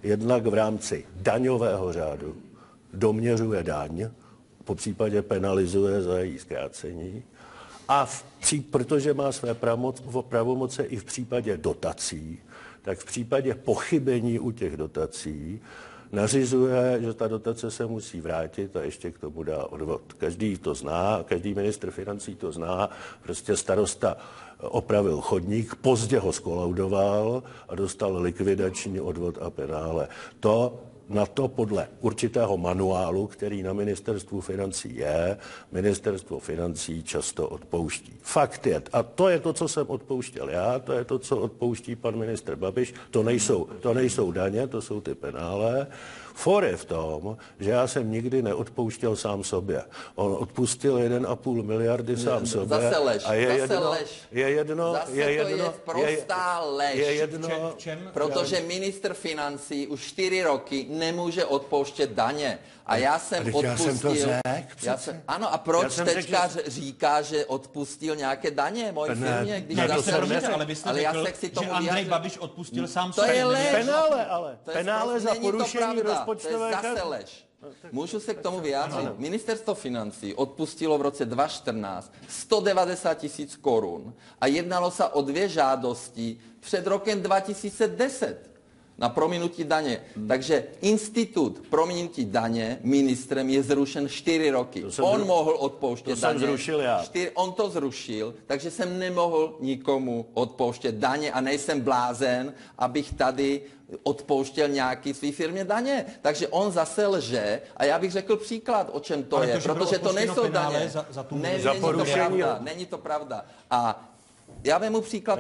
Jednak v rámci daňového řádu doměřuje daň, popřípadě penalizuje za její zkrácení, a protože má své pravomoce i v případě dotací, tak v případě pochybení u těch dotací nařizuje, že ta dotace se musí vrátit a ještě k tomu dá odvod. Každý to zná, každý ministr financí to zná, prostě starosta opravil chodník, pozdě ho zkolaudoval a dostal likvidační odvod a penále. Na to podle určitého manuálu, který na ministerstvu financí je, ministerstvo financí často odpouští. Fakt je, a to je to, co jsem odpouštěl já, to je to, co odpouští pan ministr Babiš, to nejsou daně, to jsou ty penále. For je v tom, že já jsem nikdy neodpouštěl sám sobě. On odpustil 1,5 miliardy sám sobě. Zase lež. A je jedno, prostá lež. Protože ministr financí už 4 roky nemůže odpouštět daně. A já jsem odpustil... Já jsem to řekl. Ano, a proč teďka říká, že odpustil nějaké daně mojí firmě? Když ale vy jste řekl, že Andrej Babiš odpustil sám sobě. To je lež. Penále za porušení rozpočtové kázně. To je zase lež. Můžu se k tomu vyjádřit? Ministerstvo financí odpustilo v roce 2014 190 000 korun a jednalo se o 2 žádosti před rokem 2010 na prominutí daně. Takže institut prominutí daně ministrem je zrušen 4 roky. On mohl odpouštět daně. To jsem zrušil já. On to zrušil, takže jsem nemohl nikomu odpouštět daně a nejsem blázen, abych tady odpouštěl nějaký svý firmě daně. Takže on zase lže a já bych řekl příklad, o čem to je, protože to nejsou daně. Není to pravda. A já vemu příklad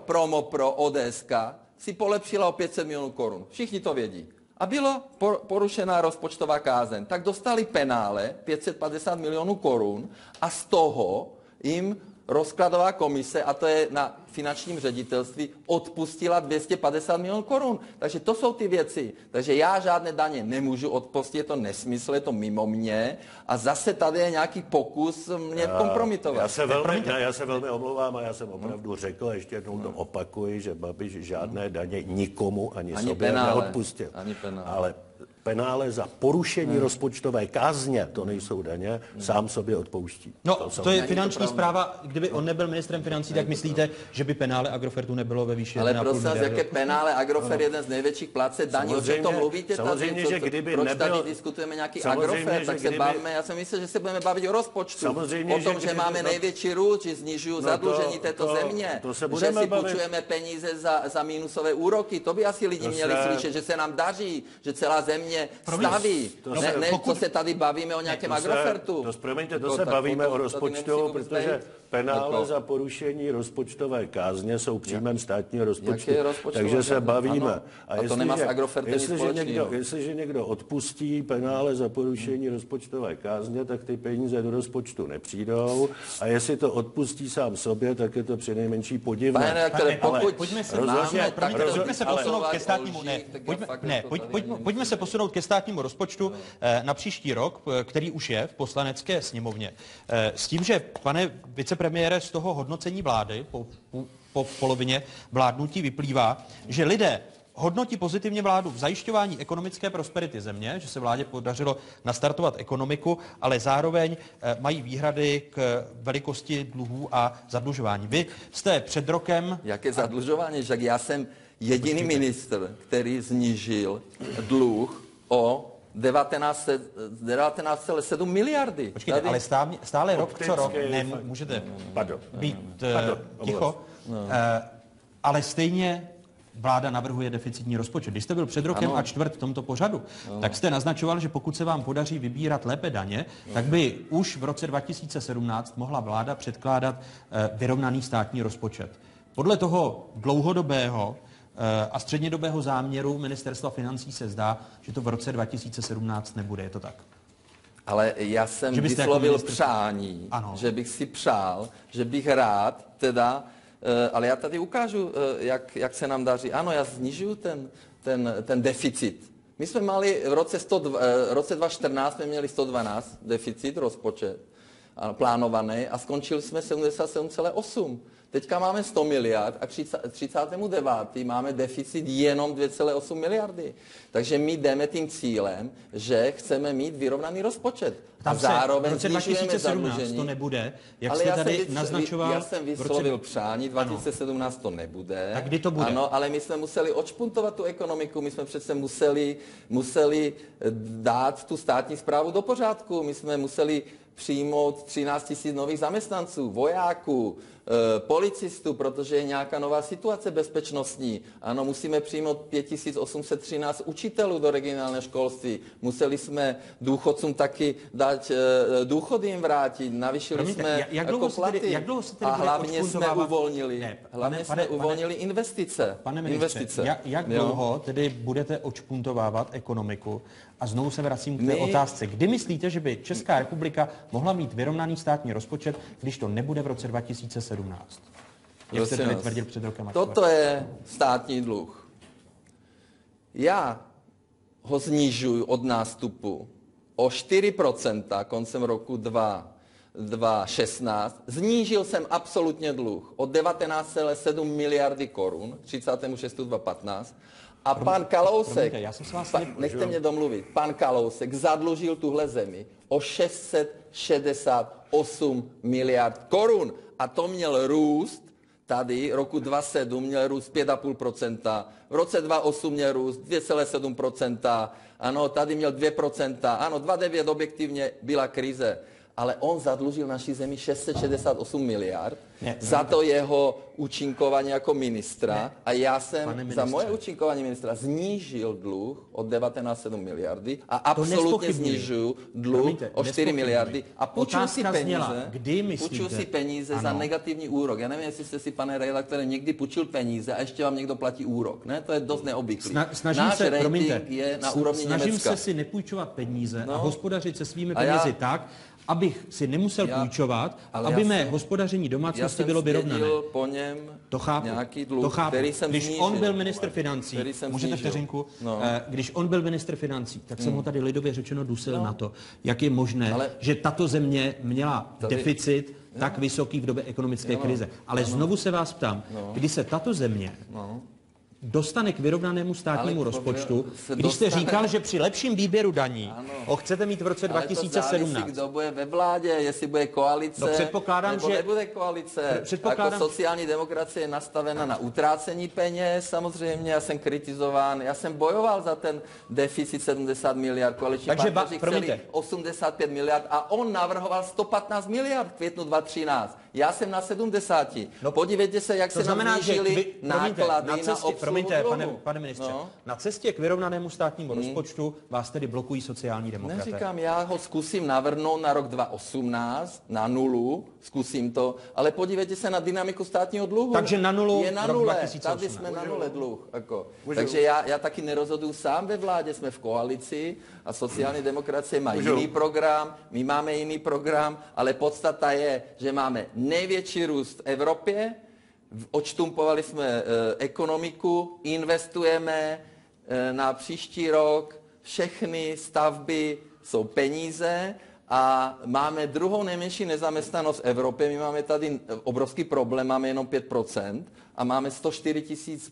Promopro, ODSka, si polepšila o 500 milionů korun. Všichni to vědí. A byla porušená rozpočtová kázeň. Tak dostali penále 550 milionů korun a z toho jim rozkladová komise, a to je na finančním ředitelství, odpustila 250 milionů korun. Takže to jsou ty věci. Takže já žádné daně nemůžu odpustit, je to nesmysl, je to mimo mě a zase tady je nějaký pokus mě kompromitovat. Já se velmi omlouvám a já jsem opravdu řekl, a ještě jednou to opakuji, že Babiš žádné daně nikomu ani sobě neodpustil. Ani penále. Ale penále za porušení rozpočtové kázně, to nejsou daně, sám sobě odpouští. No, to je finanční správa. Kdyby on nebyl ministrem financí, tak myslíte, že by penále Agrofertu nebylo ve výši 1,5 Ale prosím vás, miliardy? jaké penále? Agrofert je jeden z největších plátců daní. O čem to mluvíte samozřejmě, tady? že kdyby proč nebyl, tady diskutujeme nějaký Agrofert? Tak se bavíme. Já jsem myslel, že se budeme bavit o rozpočtu. O tom, že máme největší růst, že snižují zadlužení této země. Že si půjčujeme peníze za minusové úroky. To by asi lidi měli slyšet, že se nám daří, že celá země staví. Ne, co se tady bavíme o nějakém Agrofertu. Promiňte, to se bavíme o rozpočtu, protože penále za porušení rozpočtové kázně jsou příjmem státního rozpočtu. Takže se bavíme. A to nemá s Agrofertem společného. Jestliže někdo odpustí penále za porušení rozpočtové kázně, tak ty peníze do rozpočtu nepřijdou. A jestli to odpustí sám sobě, tak je to přinejmenší podivné. Pane redaktore, pokud pojďme se posunout ke státnímu, pojďme se posunout ke státnímu rozpočtu na příští rok, který už je v poslanecké sněmovně. S tím, že, pane vicepremiére, z toho hodnocení vlády po polovině vládnutí vyplývá, že lidé hodnotí pozitivně vládu v zajišťování ekonomické prosperity země, že se vládě podařilo nastartovat ekonomiku, ale zároveň mají výhrady k velikosti dluhů a zadlužování. Vy jste před rokem... Jaké zadlužování? Že já jsem jediný ministr, který snížil dluh o 19,7 miliardy. Počkejte, ale stále rok co rok, můžete být ticho, ale stejně vláda navrhuje deficitní rozpočet. Když jste byl před rokem a čtvrt v tomto pořadu, tak jste naznačoval, že pokud se vám podaří vybírat lépe daně, tak by už v roce 2017 mohla vláda předkládat vyrovnaný státní rozpočet. Podle toho dlouhodobého a střednědobého záměru ministerstva financí se zdá, že to v roce 2017 nebude. Je to tak? Ale já jsem vyslovil přání, že bych si přál, že bych rád teda, ale já tady ukážu, jak se nám daří. Ano, já snižuju ten deficit. My jsme měli v roce 2014 jsme měli 112 deficit rozpočet plánovaný a skončili jsme 77,8. Teďka máme 100 miliard a k 39. máme deficit jenom 2,8 miliardy. Takže my jdeme tím cílem, že chceme mít vyrovnaný rozpočet. A zároveň v roce 2017 to nebude, jak ale jste tady naznačoval. Já jsem vyslovil přání, 2017 to nebude. Tak kdy to bude? Ano, ale my jsme museli odšpuntovat tu ekonomiku, my jsme přece museli dát tu státní správu do pořádku, my jsme museli přijmout 13 000 nových zaměstnanců, vojáků, policistů, protože je nějaká nová situace bezpečnostní. Ano, musíme přijmout 5813 učitelů do regionálního školství. Museli jsme důchodcům taky dát důchody jim vrátit. Navýšili jsme jako platy. A hlavně jsme uvolnili investice. Pane ministře, jak dlouho tedy budete odšpuntovávat ekonomiku? A znovu se vracím k té otázce. Kdy myslíte, že by Česká republika mohla mít vyrovnaný státní rozpočet, když to nebude v roce 2017? Jak jste tady tvrdil před rokem? Toto je státní dluh. Já ho snižuji od nástupu o 4% koncem roku 2016. Znížil jsem absolutně dluh o 19,7 miliardy korun 36.2015. A pan Kalousek, nechte mě domluvit, pan Kalousek zadlužil tuhle zemi o 668 miliard korun. A to měl růst, tady roku 2007 měl růst 5,5%, v roce 2008 měl růst 2,7%, ano, tady měl 2%, ano, 2009 objektivně byla krize. Ale on zadlužil naší zemi 668 miliard za to jeho účinkování jako ministra a já jsem za moje účinkování ministra znížil dluh o 19,7 miliardy a absolutně snižuju dluh o 4 miliardy a půjčuju si peníze za negativní úrok. Já nevím, jestli jste si, pane redaktore, někdy půjčil peníze a ještě vám někdo platí úrok. Ne? To je dost neobvyklý. Náš rating je na úrovni Německa. Snažím se si nepůjčovat peníze a hospodařit se svými penězi tak, abych si nemusel půjčovat, aby mé hospodaření domácnosti bylo vyrovnané. Po něm to chápu, nějaký dluh, který jsem Když znížil, on byl ministr financí, můžete vteřinku, když on byl ministr financí, tak jsem ho tady lidově řečeno dusil na to, jak je možné, že tato země měla deficit tak vysoký v době ekonomické krize. Ale znovu se vás ptám, kdy se tato země dostane k vyrovnanému státnímu rozpočtu, když jste říkal, že při lepším výběru daní ho chcete mít v roce 2017. Ale to kdo bude ve vládě, jestli bude koalice, no, předpokládám, nebo že nebude koalice. Jako sociální demokracie je nastavena na utrácení peněz, samozřejmě, já jsem kritizován, já jsem bojoval za ten deficit 70 miliard, koaliční partneři chtěli 85 miliard a on navrhoval 115 miliard v květnu 2013. Já jsem na 70. No, podívejte se, jak se nám snížily náklady na obsluhu. Promiňte, pane ministře, na cestě k vyrovnanému státnímu rozpočtu vás tedy blokují sociální demokraté. Neříkám, já ho zkusím navrhnout na rok 2018, na nulu, zkusím to, ale podívejte se na dynamiku státního dluhu. Takže na nulu je na nule, tady jsme na nule dluh. Jako. Takže já taky nerozhoduju sám ve vládě, jsme v koalici a sociální demokracie má jiný program, my máme jiný program, ale podstata je, že máme největší růst v Evropě, odštumpovali jsme ekonomiku, investujeme na příští rok, všechny stavby jsou peníze a máme druhou nejmenší nezaměstnanost v Evropě. My máme tady obrovský problém, máme jenom 5% a máme 104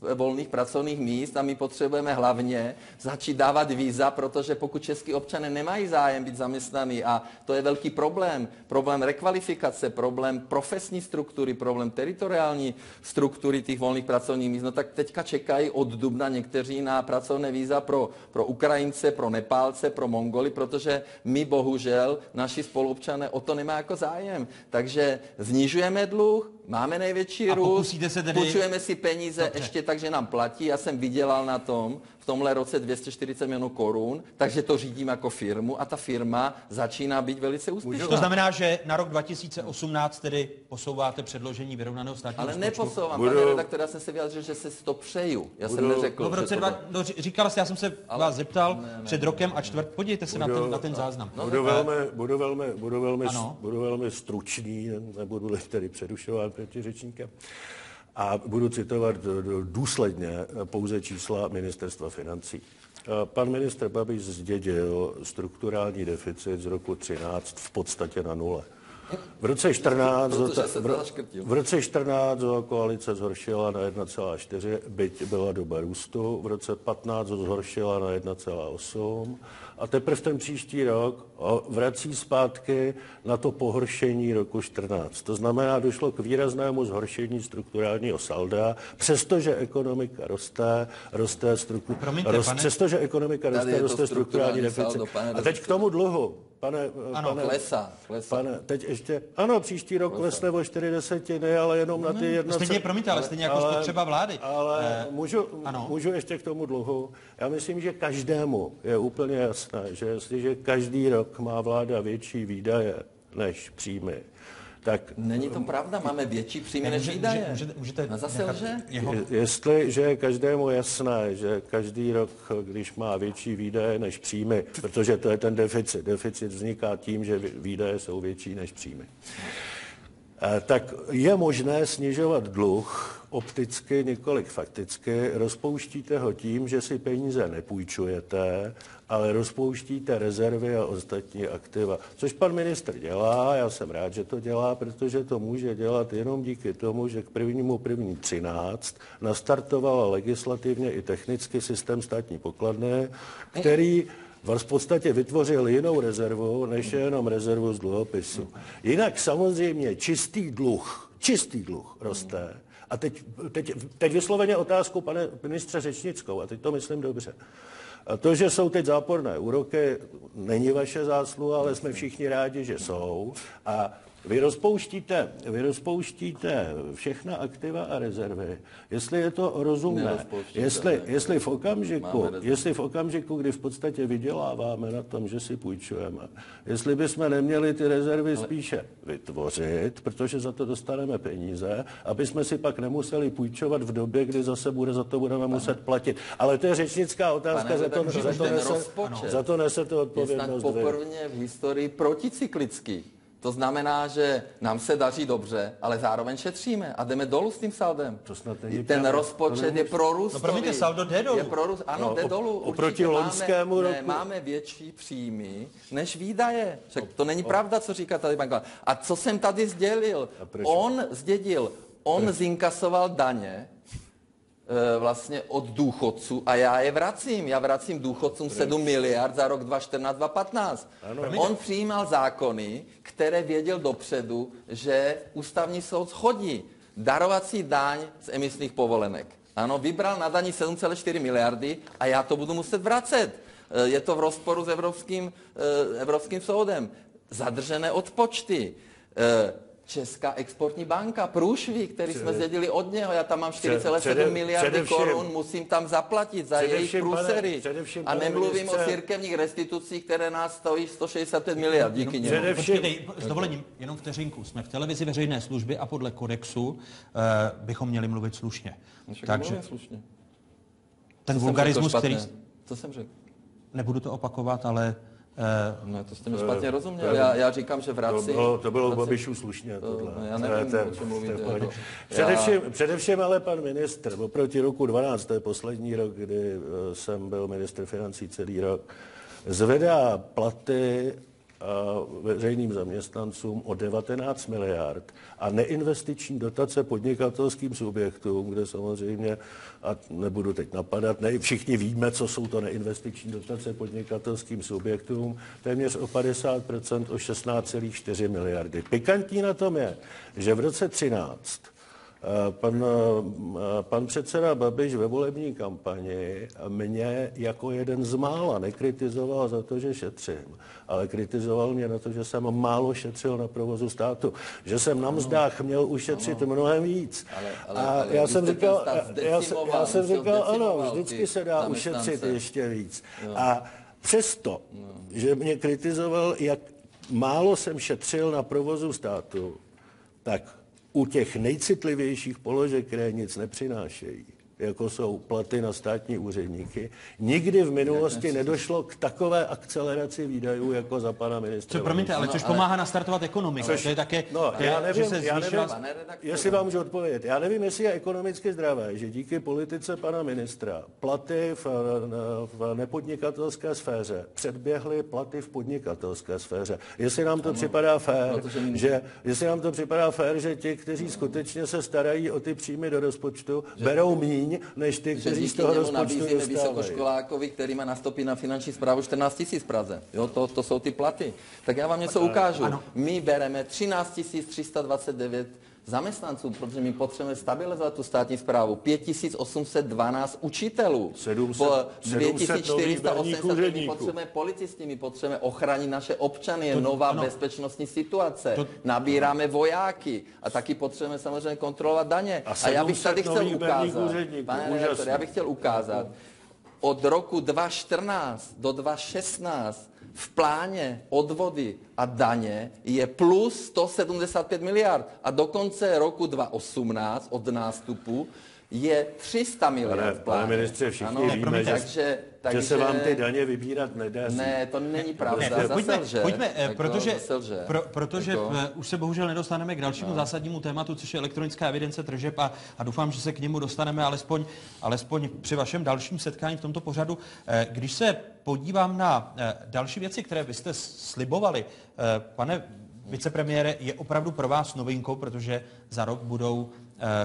000 volných pracovních míst a my potřebujeme hlavně začít dávat víza, protože pokud český občané nemají zájem být zaměstnaný a to je velký problém, problém rekvalifikace, problém profesní struktury, problém teritoriální struktury těch volných pracovních míst, no tak teďka čekají od dubna někteří na pracovné víza pro Ukrajince, pro Nepálce, pro Mongoly, protože my bohužel, naši spoluobčané o to nemá jako zájem. Takže snižujeme dluh, máme největší růst, půjčujeme si peníze ještě tak, že nám platí. Já jsem vydělal na tom v tomhle roce 240 milionů korun, takže to řídím jako firmu a ta firma začíná být velice úspěšná. To znamená, že na rok 2018 tedy posouváte předložení vyrovnaného státního rozpočtu? Ale neposouvám, pane redaktor, já jsem se vyjádřil, že se to přeju. Já jsem neřekl, v roce říkal jste, já jsem se vás zeptal před rokem a čtvrt. Podívejte se na ten záznam. Budu velmi stručný, nebudu tedy přerušovat protiřečníka. A budu citovat důsledně pouze čísla ministerstva financí. Pan ministr Babiš zdědil strukturální deficit z roku 2013 v podstatě na nule. V roce 14 koalice zhoršila na 1,4, byť byla doba růstu. V roce 15 zhoršila na 1,8 a teprve ten příští rok vrací zpátky na to pohoršení roku 14. To znamená, došlo k výraznému zhoršení strukturálního salda, přestože ekonomika roste strukturální deficit. A teď k tomu dluhu. Klesá. Teď ještě, ano, příští rok klesne o 40, ale jenom na ty jedno... Stejně, promiňte, ale stejně jako spotřeba vlády. Ale můžu ještě k tomu dluhu. Já myslím, že každému je úplně jasné, že jestliže každý rok má vláda větší výdaje než příjmy, tak... Není to pravda, máme větší příjmy než výdaje. Můžete zase lže? Jestliže je každému jasné, že každý rok, když má větší výdaje než příjmy, protože to je ten deficit. Deficit vzniká tím, že výdaje jsou větší než příjmy. Tak je možné snižovat dluh opticky, nikoliv fakticky. Rozpouštíte ho tím, že si peníze nepůjčujete, ale rozpouštíte rezervy a ostatní aktiva. Což pan ministr dělá, já jsem rád, že to dělá, protože to může dělat jenom díky tomu, že k 1.1.13 nastartovala legislativně i technicky systém státní pokladny, který v podstatě vytvořil jinou rezervu, než je jenom rezervu z dluhopisu. Jinak samozřejmě čistý dluh roste. A teď vysloveně otázku, pane ministře, řečnickou, a teď to myslím dobře. A to, že jsou teď záporné úroky, není vaše zásluha, ale jsme všichni rádi, že jsou. A vy rozpouštíte všechna aktiva a rezervy, jestli je to rozumné, jestli v okamžiku, kdy v podstatě vyděláváme na tom, že si půjčujeme, jestli bychom neměli ty rezervy spíše vytvořit, protože za to dostaneme peníze, aby jsme si pak nemuseli půjčovat v době, kdy zase za to budeme muset platit. Ale to je řečnická otázka, za to nesete odpovědnost. Je snad poprvé v historii proticyklický. To znamená, že nám se daří dobře, ale zároveň šetříme a jdeme dolů s tím saldem. Ten rozpočet je prorůstový. No promiňte, saldo jde dolů. Ano, jde dolů. Oproti loňskému roku. Máme větší příjmy než výdaje. To není pravda, co říká tady pan Kala. A co jsem tady sdělil? On zinkasoval daně vlastně od důchodců a já je vracím. Já vracím důchodcům 7 miliard za rok 2014-2015. On přijímal zákony, které věděl dopředu, že ústavní soud shodí darovací daň z emisních povolenek. Ano, vybral na daní 7,4 miliardy a já to budu muset vracet. Je to v rozporu s Evropským soudem. Zadržené odpočty. Česká exportní banka, průšvih, který jsme zdědili od něho, já tam mám 4,7 miliardy korun, musím tam zaplatit za jejich průsery. A nemluvím o církevních restitucích, které nás stojí 165 miliard, díky němu. S dovolením, jenom vteřinku, jsme v televizi veřejné služby a podle kodexu bychom měli mluvit slušně. Takže slušně. Ten vulgarismus, který... Co jsem řekl? Nebudu to opakovat, ale... No, to jste mi špatně rozuměl. Já říkám, že vracím. To bylo u Babišů slušně. Tohle. Já nevím, o čem mluvíte. Především ale pan ministr, oproti roku 12, to je poslední rok, kdy jsem byl ministr financí celý rok, zvedá platy veřejným zaměstnancům o 19 miliard a neinvestiční dotace podnikatelským subjektům, kde samozřejmě, a nebudu teď napadat, všichni víme, co jsou to neinvestiční dotace podnikatelským subjektům, téměř o 50%, o 16,4 miliardy. Pikantní na tom je, že v roce 13 pan předseda Babiš ve volební kampani mě jako jeden z mála nekritizoval za to, že šetřím, ale kritizoval mě na to, že jsem málo šetřil na provozu státu, že jsem na mzdách měl ušetřit mnohem víc. A já jsem říkal, ano, vždycky se dá ušetřit ještě víc. A přesto, že mě kritizoval, jak málo jsem šetřil na provozu státu, tak u těch nejcitlivějších položek, které nic nepřinášejí, jako jsou platy na státní úředníky, nikdy v minulosti nedošlo k takové akceleraci výdajů, jako za pana ministra. Promiňte, ale což pomáhá nastartovat ekonomiku. To je také, já nevím, jestli vám můžu odpovědět. Já nevím, jestli je ekonomicky zdravé, že díky politice pana ministra platy v nepodnikatelské sféře předběhly platy v podnikatelské sféře. Jestli nám to připadá fér, že ti, kteří skutečně se starají o ty příjmy do rozpočtu, berou míň než ty, kteří z toho rozpočtu dostávají. Vysokoškolákovi, který má nastoupit na finanční správu 14 000 v Praze. Jo, to jsou ty platy. Tak já vám něco ukážu. Ano. My bereme 13 329 zaměstnanců, protože my potřebujeme stabilizovat tu státní správu. 5812 učitelů. 2480 my potřebujeme policisty, my potřebujeme ochránit naše občany, je nová bezpečnostní situace. Nabíráme vojáky a taky potřebujeme samozřejmě kontrolovat daně. A já bych tady chtěl ukázat, pane redaktor, já bych chtěl ukázat, od roku 2014 do 2016 v pláně odvody a daně je plus 175 miliard a do konce roku 2018 od nástupu je 300 miliard v pláně. Pane ministře, všichni víme, že se vám ty daně vybírat nedaří. Ne, to není pravda. Pojďme, protože už se bohužel nedostaneme k dalšímu zásadnímu tématu, což je elektronická evidence tržeb a doufám, že se k němu dostaneme alespoň při vašem dalším setkání v tomto pořadu. Když se podívám na další věci, které byste slibovali, pane vicepremiére, je opravdu pro vás novinkou, protože za rok budou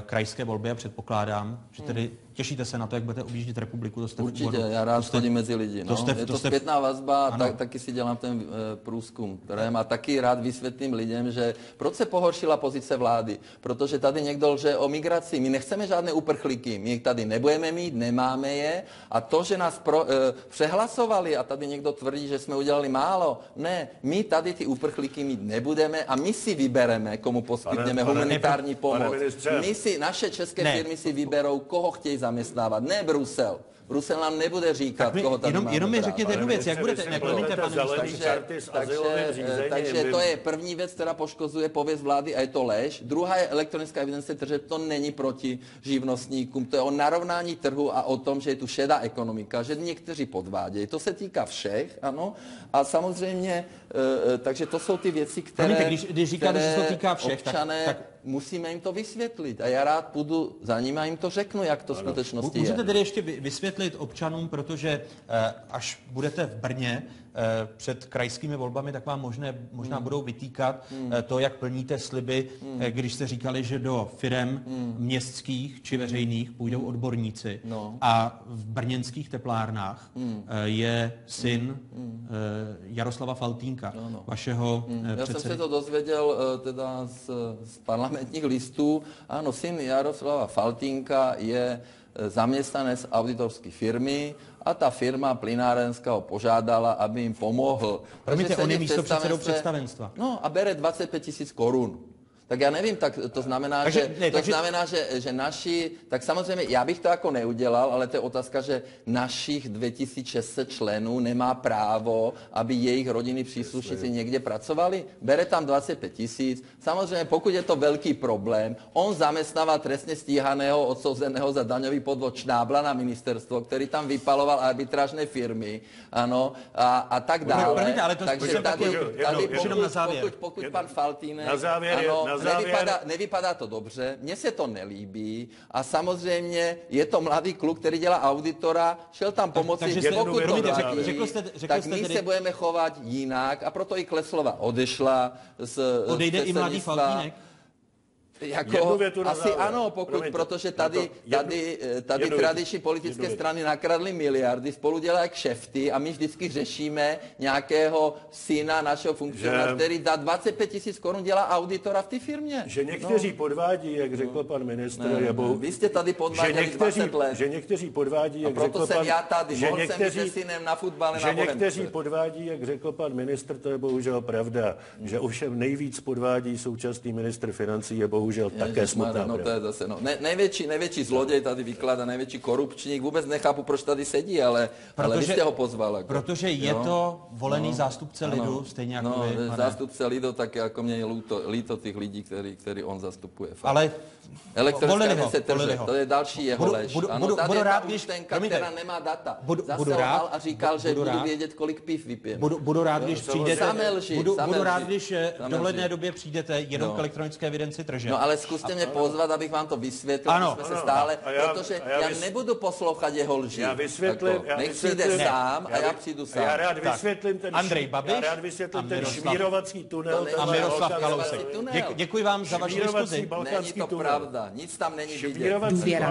krajské volby a předpokládám, že tedy těšíte se na to, jak budete objíždět republiku. Určitě, já rád chodím mezi lidi. No. Je to zpětná vazba, taky si dělám ten průzkum, a taky rád vysvětlím lidem, že proč se pohoršila pozice vlády, protože tady někdo lže o migraci. My nechceme žádné uprchlíky, my tady nebudeme mít, nemáme je a to, že nás přehlasovali a tady někdo tvrdí, že jsme udělali málo, ne, my tady ty uprchlíky mít nebudeme a my si vybereme, komu poskytneme humanitární pomoc. Naše české firmy si vyberou, koho chtějí zaměstnávat, ne Brusel. Brusel nám nebude říkat, koho tady máme. Jenom mi řekněte jednu věc, jak budete, nepromiňte, pane takže to je první věc, která poškozuje pověst vlády a je to lež. Druhá je elektronická evidence tržeb, to není proti živnostníkům, to je o narovnání trhu a o tom, že je tu šedá ekonomika, že někteří podvádějí. To se týká všech, ano. A samozřejmě, takže to jsou ty věci, které, když říkáte, že se to týká všech, občané, tak musíme jim to vysvětlit. A já rád půjdu za nimi a jim to řeknu, jak to skutečnosti je. Můžete tedy ještě vysvětlit občanům, protože až budete v Brně před krajskými volbami, tak vám možná budou vytýkat to, jak plníte sliby, když jste říkali, že do firem městských či veřejných půjdou odborníci. A v brněnských teplárnách je syn Jaroslava Faltýnka, vašeho Já předsedy. jsem se to dozvěděl teda z parlamentních listů. Ano, syn Jaroslava Faltýnka je zaměstnanec auditorské firmy a ta firma plynárenská ho požádala, aby jim pomohl. Promiňte, on je místopředsedou představenstva. No a bere 25 000 korun. Tak já nevím, tak to znamená, že naši, tak samozřejmě já bych to jako neudělal, ale to je otázka, že našich 2600 členů nemá právo, aby jejich rodinní příslušníci někde pracovali. Bere tam 25 000. Samozřejmě pokud je to velký problém, on zaměstnává trestně stíhaného odsouzeného za daňový podvod Šnábla na ministerstvo, který tam vypaloval arbitrážné firmy, ano, a tak dále. Takže tady pokud pan Faltýnek, nevypadá to dobře, mně se to nelíbí a samozřejmě je to mladý kluk, který dělá auditora, šel tam pomoci, pokud to platí, tak my se budeme chovat jinak a proto i Kleslova odešla z Odejde i mladý Faltýnek? Jako, asi ano, protože tady tradiční politické strany nakradly miliardy, spolu dělají kšefty a my vždycky řešíme nějakého syna našeho funkcionáře, který za 25 000 korun dělá auditora v té firmě. Že někteří podvádí, jak řekl pan ministr, je bohužel. Vy jste tady podváděli 20 let. Že někteří podvádí, jak řekl pan... Proto jsem já tady, mohl jsem být se synem na fotbale na Bohemce. Někteří podvádí, jak řekl pan ministr, to je bohužel pravda. Že ovšem nejvíc podvádí současný ministr financí je bohužel také smutná. No to je zase, největší zloděj tady vykládá, největší korupčník, vůbec nechápu, proč tady sedí, ale vy jste ho pozval. Jako. Protože je to volený zástupce lidu, stejně jako vy. Zástupce lidu, tak jako mě je líto těch lidí, který on zastupuje. Fakt. Ale elektronická se trže, to je další jeho lež. Budu rád, když... která nemá data. Zaselhal a říkal, že budu vědět, kolik piv vypijeme. Budu rád, když přijdete... Budu rád, když v dohledné době přijdete jenom k elektronické evidenci tržeb. No ale zkuste mě pozvat, abych vám to vysvětlil, jsme se stále, protože já nebudu poslouchat jeho lži. Já vysvětlím. Nech přijde sám a já přijdu sám. Já rád vysvětlím ten Andrej Babiš ten šmírovací tunel. A Miroslav Kalousek. Děkuji vám za vaši diskuzi. Není to pravda, nic tam není vidět.